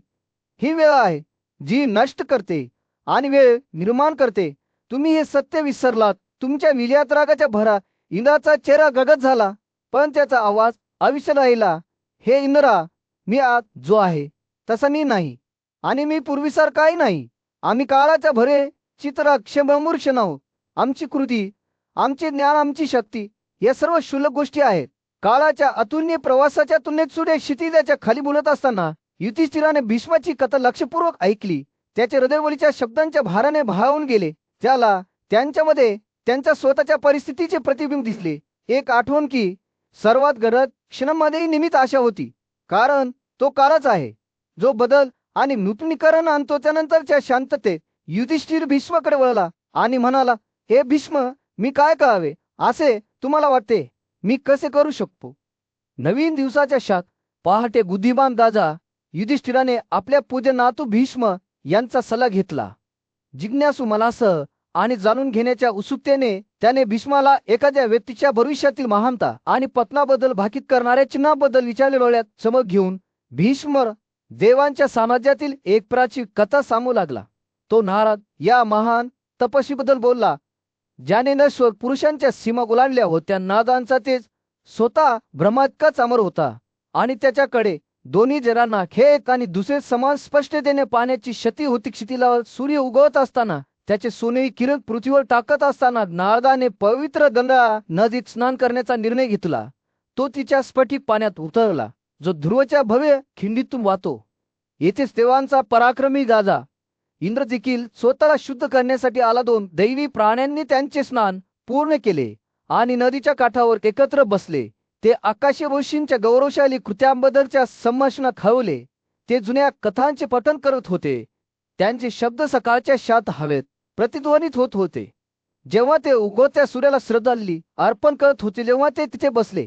ही वेळ आहे जी नष्ट करते आणि वेळ निर्माण करते. तुम्ही हे सत्य विसरलात. तुमच्या विजयात रागाच्या भरात इंद्राचा चेहरा गगत झाला, पण त्याचा आवाज अविचल राहिला. हे इंद्रा, मी आज जो आहे तसा मी नाही, आणि मी पूर्वीसारखाही नाही. आम्ही काळाच्या भरे चित्र क्षममूर्ष नाहू. आमची कृती, आमचे ज्ञान, आमची शक्ती या सर्व क्षुल्लक गोष्टी आहेत. काळाच्या अतुलनीय प्रवासाच्या तुलनेत सूर्य क्षितिजाच्या खाली बोलत असताना युधिष्ठिराने भीष्माची कथा लक्षपूर्वक ऐकली. त्याचे हृदयवलीच्या शब्दांच्या भाराने भावून गेले. त्याला त्यांच्यामध्ये त्यांच्या स्वतःच्या परिस्थितीचे प्रतिबिंब दिसले. एक आठवण की सर्वात गरज क्षणांमध्येही निमित्त आशा होती, कारण तो काळच आहे जो बदल आणि नूतनीकरण आणतो. त्यानंतरच्या शांततेत युधिष्ठिर भीष्माकडे वळला आणि म्हणाला, हे भीष्म, मी काय करावे असे तुम्हाला वाटते? मी कसे करू शकतो? नवीन दिवसाच्या शात पहाटे बुद्धिमान राजा युधिष्ठिराने आपल्या पूज्य नातू भीष्म यांचा सल्ला घेतला. जिज्ञासू मनासह आणि जाणून घेण्याच्या उत्सुकतेने त्याने भीष्माला एखाद्या व्यक्तीच्या भविष्यातील महानता आणि पतनाबद्दल भाकीत करणाऱ्या चिन्हाबद्दल विचारले. डोळ्यात चमक घेऊन भीष्म देवांच्या साम्राज्यातील एक प्राचीन कथा सांगू लागला. तो नारद या महान तपस्वीबद्दल बोलला, ज्याने नश्वर पुरुषांच्या सीमा ओलांडल्या होत्या. नारदांचा तेच स्वतः ब्रह्मात्काच अमर होता, आणि त्याच्याकडे दोन्ही जगांना खेळ आणि दुसरे समान स्पष्टतेने पाण्याची शती होती. क्षितिला सूर्य उगवत असताना त्याचे सोनेरी किरण पृथ्वीवर टाकत असताना नारदाने पवित्र गंगा नदीत स्नान करण्याचा निर्णय घेतला. तो तिच्या स्फटिक पाण्यात उतरला, जो ध्रुवच्या भव्य खिंडीतून वाहतो. येथेच देवांचा पराक्रमी राजा इंद्र देखील स्वतःला शुद्ध करण्यासाठी आला. दोन दैवी प्राण्यांनी त्यांचे स्नान पूर्ण केले आणि नदीच्या काठावर एकत्र बसले. ते आकाशीय ऋषींच्या गौरवशाली कृत्यांबद्दलच्या संभाषणात हरवले. ते जुन्या कथांचे पठण करत होते. त्यांचे शब्द सकाळच्या शांत हवेत प्रतिध्वनित होत होते. जेव्हा ते उगवत्या सूर्याला श्रद्धांजली अर्पण करत होते, जेव्हा ते तिथे बसले,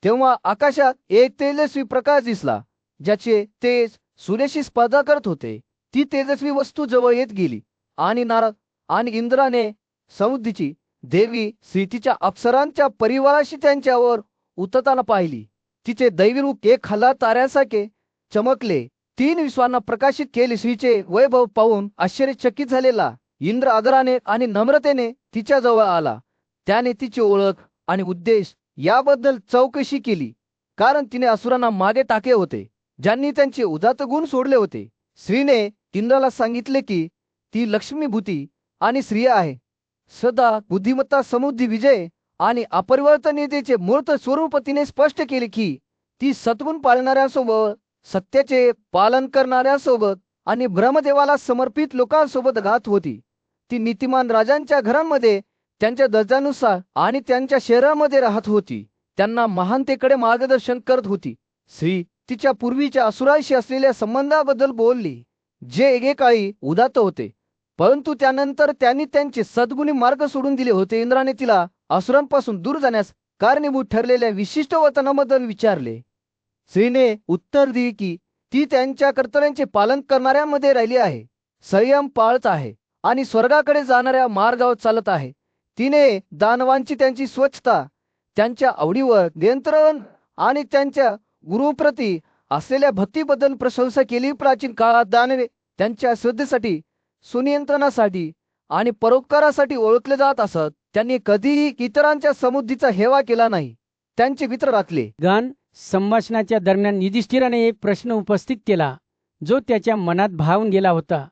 तेव्हा आकाशात एक तेजस्वी प्रकाश दिसला, ज्याचे तेज सूर्याशी स्पर्धा करत होते. ती तेजस्वी वस्तू जवळ येत गेली आणि नारद आणि इंद्राने समुद्रीची देवी सीतेच्या अप्सरांच्या परिवाराशी त्यांच्यावर उतरताना पाहिली. तिचे दैवी रूप एक हजार ताऱ्यांसारखे चमकले. 3 विश्वांना प्रकाशित केले. स्त्रीचे वैभव पाहून आश्चर्यचकित झालेला इंद्र आदराने आणि नम्रतेने तिच्या जवळ आला. त्याने तिची ओळख आणि उद्देश याबद्दल चौकशी केली, कारण तिने असुरांना मागे टाकले होते, ज्यांनी त्यांचे उदात्त गुण सोडले होते. स्त्रीने इंद्राला सांगितले की ती लक्ष्मीभूती आणि स्त्रिय आहे. सदा बुद्धिमत्ता, समुद्री विजय आणि अपरिवर्तनीयतेचे मूर्त स्वरूप. तिने स्पष्ट केले की ती सद्गुण पाळणाऱ्यांसोबत, सत्याचे पालन करणाऱ्यांसोबत आणि ब्रह्मदेवाला समर्पित लोकांसोबत राहत होती. ती नीतिमान राजांच्या घरांमध्ये त्यांच्या दर्जानुसार आणि त्यांच्या शहरामध्ये राहत होती. त्यांना महानतेकडे मार्गदर्शन करत होती. स्त्री तिच्या पूर्वीच्या असुरांशी असलेल्या संबंधाबद्दल बोलली, जे एकेकाळी उदात्त होते, परंतु त्यानंतर त्यांनी त्यांचे सद्गुणी मार्ग सोडून दिले होते. इंद्राने तिला असुरांपासून दूर जाण्यास कारणीभूत ठरलेल्या विशिष्ट वर्तनाबद्दल विचारले. स्त्रीने उत्तर दिले की ती त्यांच्या कर्तव्यांचे पालन करणाऱ्यांमध्ये राहिली आहे, संयम पाळत आहे आणि स्वर्गाकडे जाणाऱ्या मार्गावर चालत आहे. तिने दानवांची त्यांची स्वच्छता, त्यांच्या आवडीवर नियंत्रण आणि त्यांच्या गुरुप्रती असलेल्या भक्तीबद्दल प्रशंसा केली. प्राचीन काळात दानवे त्यांच्या श्रद्धेसाठी, सुनियंत्रणासाठी आणि परोपकारासाठी ओळखले जात असत. त्यांनी कधीही इतरांच्या समृद्धीचा हेवा केला नाही, त्यांचे मित्र राखले. गान संभाषणाच्या दरम्यान युधिष्ठिराने एक प्रश्न उपस्थित केला, जो त्याच्या मनात भावून गेला होता.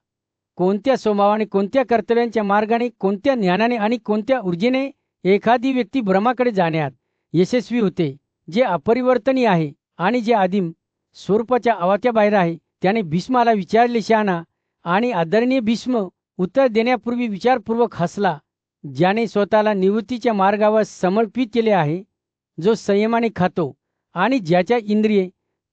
कोणत्या स्वभावाने, कोणत्या कर्तव्यांच्या मार्गाने, कोणत्या ज्ञानाने आणि कोणत्या ऊर्जेने एखादी व्यक्ती ब्रह्माकडे जाण्यात यशस्वी होते, जे अपरिवर्तनीय आहे आणि जे आदिम स्वरूपाच्या आवाक्याबाहेर आहे? त्याने भीष्माला विचारले. शहाणा आणि आदरणीय भीष्म उत्तर देण्यापूर्वी विचारपूर्वक हसला. ज्याने स्वतःला निवृत्तीच्या मार्गावर समर्पित केले आहे, जो संयमाने खातो आणि ज्याच्या इंद्रिये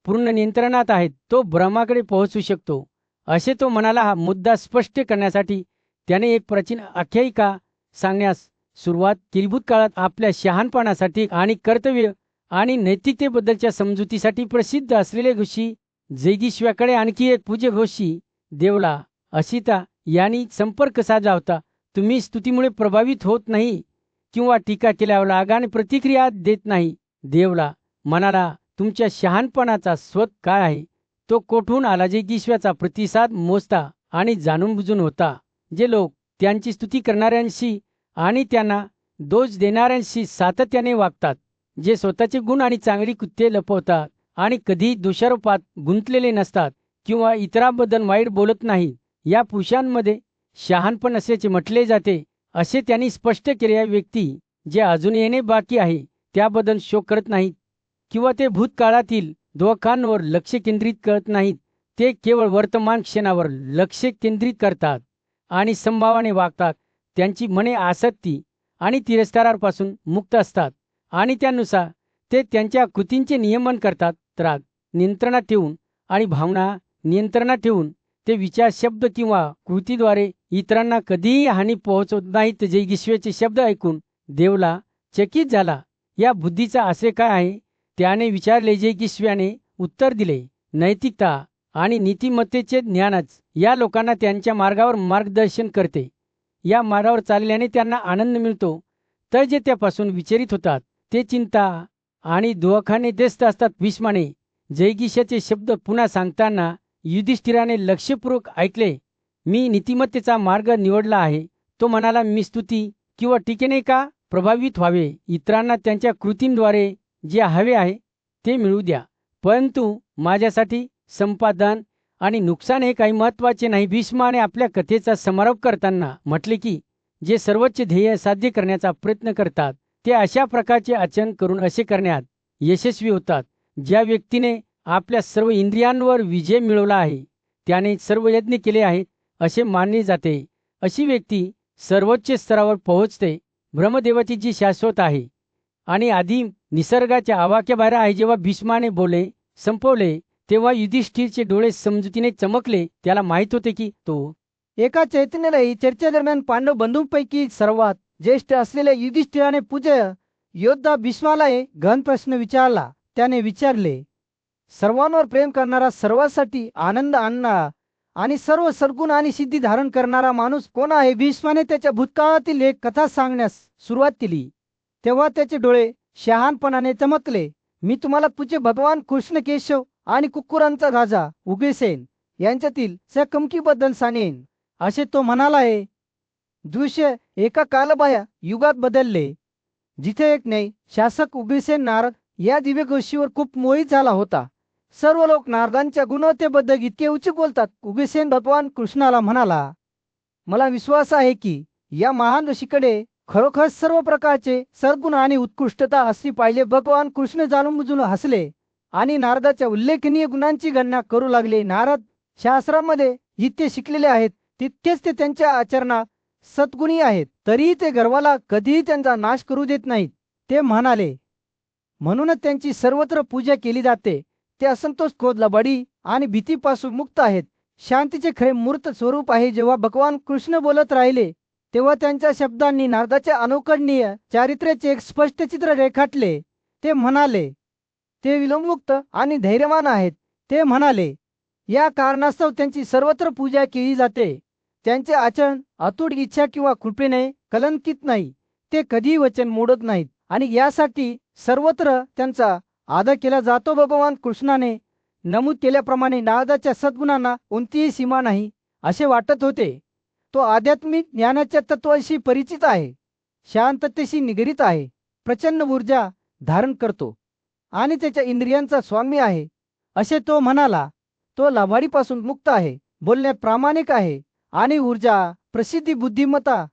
पूर्ण नियंत्रणात आहेत, तो ब्रह्माकडे पोहोचू शकतो, असे तो म्हणाला. हा मुद्दा स्पष्ट करण्यासाठी त्याने एक प्राचीन आख्यायिका सांगण्यास सुरुवात केली. भूतकाळात आपल्या शहाणपणासाठी आणि कर्तव्य आणि नैतिकतेबद्दलच्या समजुतीसाठी प्रसिद्ध असलेले ऋषी जैदिश्व्याकडे आणखी एक पूज्य ऋषी देवला असिता यांनी संपर्क साधला होता. तुम्ही स्तुतीमुळे प्रभावित होत नाही किंवा टीका केल्यावर रागाने प्रतिक्रिया देत नाही. देवला म्हणाला, तुमच्या शहाणपणाचा स्रोत काय आहे? तो कोठून आला? जैदिश्व्याचा प्रतिसाद मोजता आणि जाणून बुजून होता. जे लोक त्यांची स्तुती करणाऱ्यांशी आणि त्यांना दोष देणाऱ्यांशी सातत्याने वागतात, जे स्वतःचे गुण आणि चांगली कृत्ये लपवतात आणि कधी दोषारोपात गुंतलेले नसतात किंवा इतरांबद्दल वाईट बोलत नाही. या पुरुषांमध्ये शहाणपण असल्याचे म्हटले जाते, असे त्यांनी स्पष्ट केले. या व्यक्ती जे अजून येणे बाकी आहे त्याबद्दल शोक करत नाहीत किंवा ते भूतकाळातील दोषांवर लक्ष केंद्रित करत नाहीत. ते केवळ वर्तमान क्षणावर लक्ष केंद्रित करतात आणि संभावाने वागतात. त्यांची मने आसक्ती आणि तिरस्कारापासून मुक्त असतात आणि त्यानुसार ते त्यांच्या कृतींचे नियमन करतात. राग नियंत्रणात ठेवून आणि भावना नियंत्रणात ठेवून ते विचार, शब्द किंवा कृतीद्वारे इतरांना कधीही हानी पोहोचवत नाहीत. जयगिश्वेचे शब्द ऐकून देवला चकित झाला. या बुद्धीचा आशय काय आहे, त्याने विचारले. जयगिश्व्याने उत्तर दिले, नैतिकता आणि नीतिमत्तेचे ज्ञानच या लोकांना त्यांच्या मार्गावर मार्गदर्शन करते. या मार्गावर चालल्याने त्यांना आनंद मिळतो, तर जे त्यापासून विचलित होतात ते चिंता आणि दुःखाने त्रस्त असतात. भीष्माने जयगिशाचे शब्द पुन्हा सांगताना युधिष्ठिराने लक्षपूर्वक ऐकले. मी नीतिमत्तेचा मार्ग निवडला आहे. तो म्हणाला, मी स्तुती किंवा टीकेने का प्रभावित व्हावे, इतरांना त्यांच्या कृतींद्वारे जे हवे आहे ते मिळू द्या, परंतु माझ्यासाठी संपादन आणि नुकसान हे काही महत्त्वाचे नाही. भीष्माने आपल्या कथेचा समारोप करताना म्हटले की जे सर्वोच्च ध्येय साध्य करण्याचा प्रयत्न करतात ते अशा प्रकारचे आचरण करून असे करण्यात यशस्वी होतात. ज्या व्यक्तीने आपल्या सर्व इंद्रियांवर विजय मिळवला आहे त्याने सर्व यज्ञ केले आहेत असे मानले जाते. अशी व्यक्ती सर्वोच्च स्तरावर पोहोचते. ब्रह्मदेवाची जी शाश्वत आहे आणि आधी निसर्गाच्या आवाक्याबाहेर आहे. जेव्हा भीष्माने संपवले तेव्हा युधिष्ठिरचे डोळे समजुतीने चमकले. त्याला माहित होते की तो एका चैतन्यलयी चर्चेदरम्यान पांडव बंधूंपैकी सर्वात ज्येष्ठ असलेल्या युधिष्ठिराने पूज्य योद्धा भीष्माला एक गहन प्रश्न विचारला. त्याने विचारले, सर्वांवर प्रेम करणारा, सर्वांसाठी आनंद आणणारा आणि सर्व सद्गुण आणि सिद्धी धारण करणारा माणूस कोण आहे? भीष्माने त्याच्या भूतकाळातील एक कथा सांगण्यास सुरुवात केली. तेव्हा त्याचे डोळे शहाणपणाने चमकले. मी तुम्हाला पूज्य भगवान कृष्ण, केशव आणि कुक्कुरांचा राजा उग्रसेन यांच्यातील चकमकीबद्दल सांगेन, असे तो म्हणाला आहे. दृश्य एका कालबाह्य युगात बदलले, जिथे एक न्याय शासक उग्रसेन नारद या दिव्य गोष्टीवर खूप मोहित झाला होता. सर्व लोक नारदांच्या गुणवत्तेबद्दल इतके उच्च बोलतात. उग्रसेन भगवान कृष्णाला म्हणाला, मला विश्वास आहे की या महान ऋषीकडे खरोखर सर्व प्रकारचे सद्गुण आणि उत्कृष्टता असली पाहिजे. भगवान कृष्ण जाणून बुजून हसले आणि नारदाच्या उल्लेखनीय गुणांची गणना करू लागले. नारद शास्त्रामध्ये जितके शिकलेले आहेत तितकेच ते त्यांच्या आचरणात सद्गुणी आहेत, तरीही ते गर्वाला कधीही त्यांचा नाश करू देत नाहीत. ते म्हणाले, म्हणूनच त्यांची सर्वत्र पूजा केली जाते. ते असंतोष, क्रोध, लबाडी आणि भीतीपासून मुक्त आहेत. शांतीचे खरे मूर्त स्वरूप आहे. जेव्हा भगवान कृष्ण बोलत राहिले तेव्हा त्यांच्या शब्दांनी नारदाच्या अनुकरणीय चारित्र्याचे एक स्पष्ट चित्र रेखाटले. ते म्हणाले, ते विलंबमुक्त आणि धैर्यवान आहेत. ते म्हणाले, या कारणास्तव त्यांची सर्वत्र पूजा केली जाते. त्यांचे आचरण अतूट इच्छा किंवा कृपेने कलंकित नाही. ते कधीही वचन मोडत नाहीत आणि यासाठी सर्वत्र त्यांचा आदर केला जातो. भगवान कृष्णाने नमूद केल्याप्रमाणे नारदाच्या सद्गुणांना कोणतीही सीमा नाही असे वाटत होते. तो आध्यात्मिक ज्ञानाच्या तत्वाशी परिचित आहे, शांततेशी निगडीत आहे, प्रचंड ऊर्जा धारण करतो आणि त्याच्या इंद्रियांचा स्वामी आहे असे तो म्हणाला. तो लबाडीपासून मुक्त आहे, बोलण्यात प्रामाणिक आहे आणि ऊर्जा, प्रसिद्धी, बुद्धिमत्ता,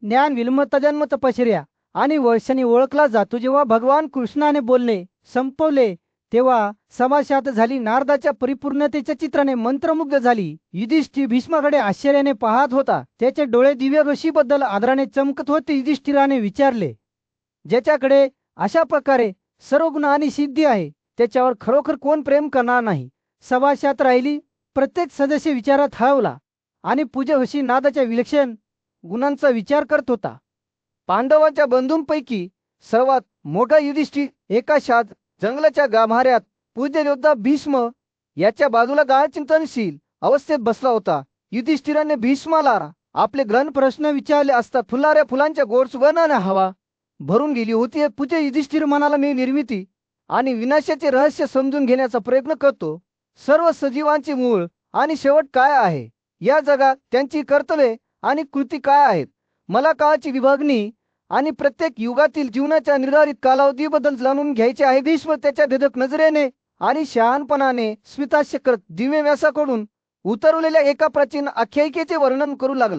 ज्ञान, विलंबता, जन्म, तपश्चर्या आणि वर्षांनी ओळखला जातो. जेव्हा भगवान कृष्णाने बोलणे संपवले तेव्हा सभा शांत झाली. नारदाच्या परिपूर्णतेच्या चित्राने मंत्रमुग्ध झाली. युधिष्ठिर भीष्माकडे आश्चर्याने पाहत होता. त्याचे डोळे दिव्य ऋषीबद्दल आदराने चमकत होते. युधिष्ठिराने विचारले, ज्याच्याकडे अशा प्रकारे सर्व गुण आणि सिद्धी आहे त्याच्यावर खरोखर कोण प्रेम करणार नाही? सभा शांत राहिली. प्रत्येक सदस्य विचारात हरवला आणि पूज्य ऋषी नारदाच्या विलक्षण गुणांचा विचार करत होता. पांडवांच्या बंधूंपैकी सर्वात मोठा युधिष्ठिर एका शांत जंगलाच्या गाभाऱ्यात पूज्य योद्धा भीष्म याच्या बाजूला गाढ चिंतनशील अवस्थेत बसला होता. युधिष्ठिराने भीष्माला आपले गहन प्रश्न विचारले असता फुलाऱ्या फुलांच्या गोड सुगंधाने हवा भरून गेली होती. पूज्य युधिष्ठिर म्हणाला, मी निर्मिती आणि विनाशाचे रहस्य समजून घेण्याचा प्रयत्न करतो. सर्व सजीवांचे मूळ आणि शेवट काय आहे? या जगात त्यांची कर्तव्ये आणि कृती काय आहेत? मला काळाची विभागणी आणि प्रत्येक युगातील जीवनाच्या निर्धारित कालावधीबद्दल जाणून घ्यायचे आहे. भीष्म त्याच्या भेदक नजरेने आणि शहाणपणाने स्मितास्य करत दिव्य व्यासाकडून उतरवलेल्या एका प्राचीन आख्यायिकेचे वर्णन करू लागला.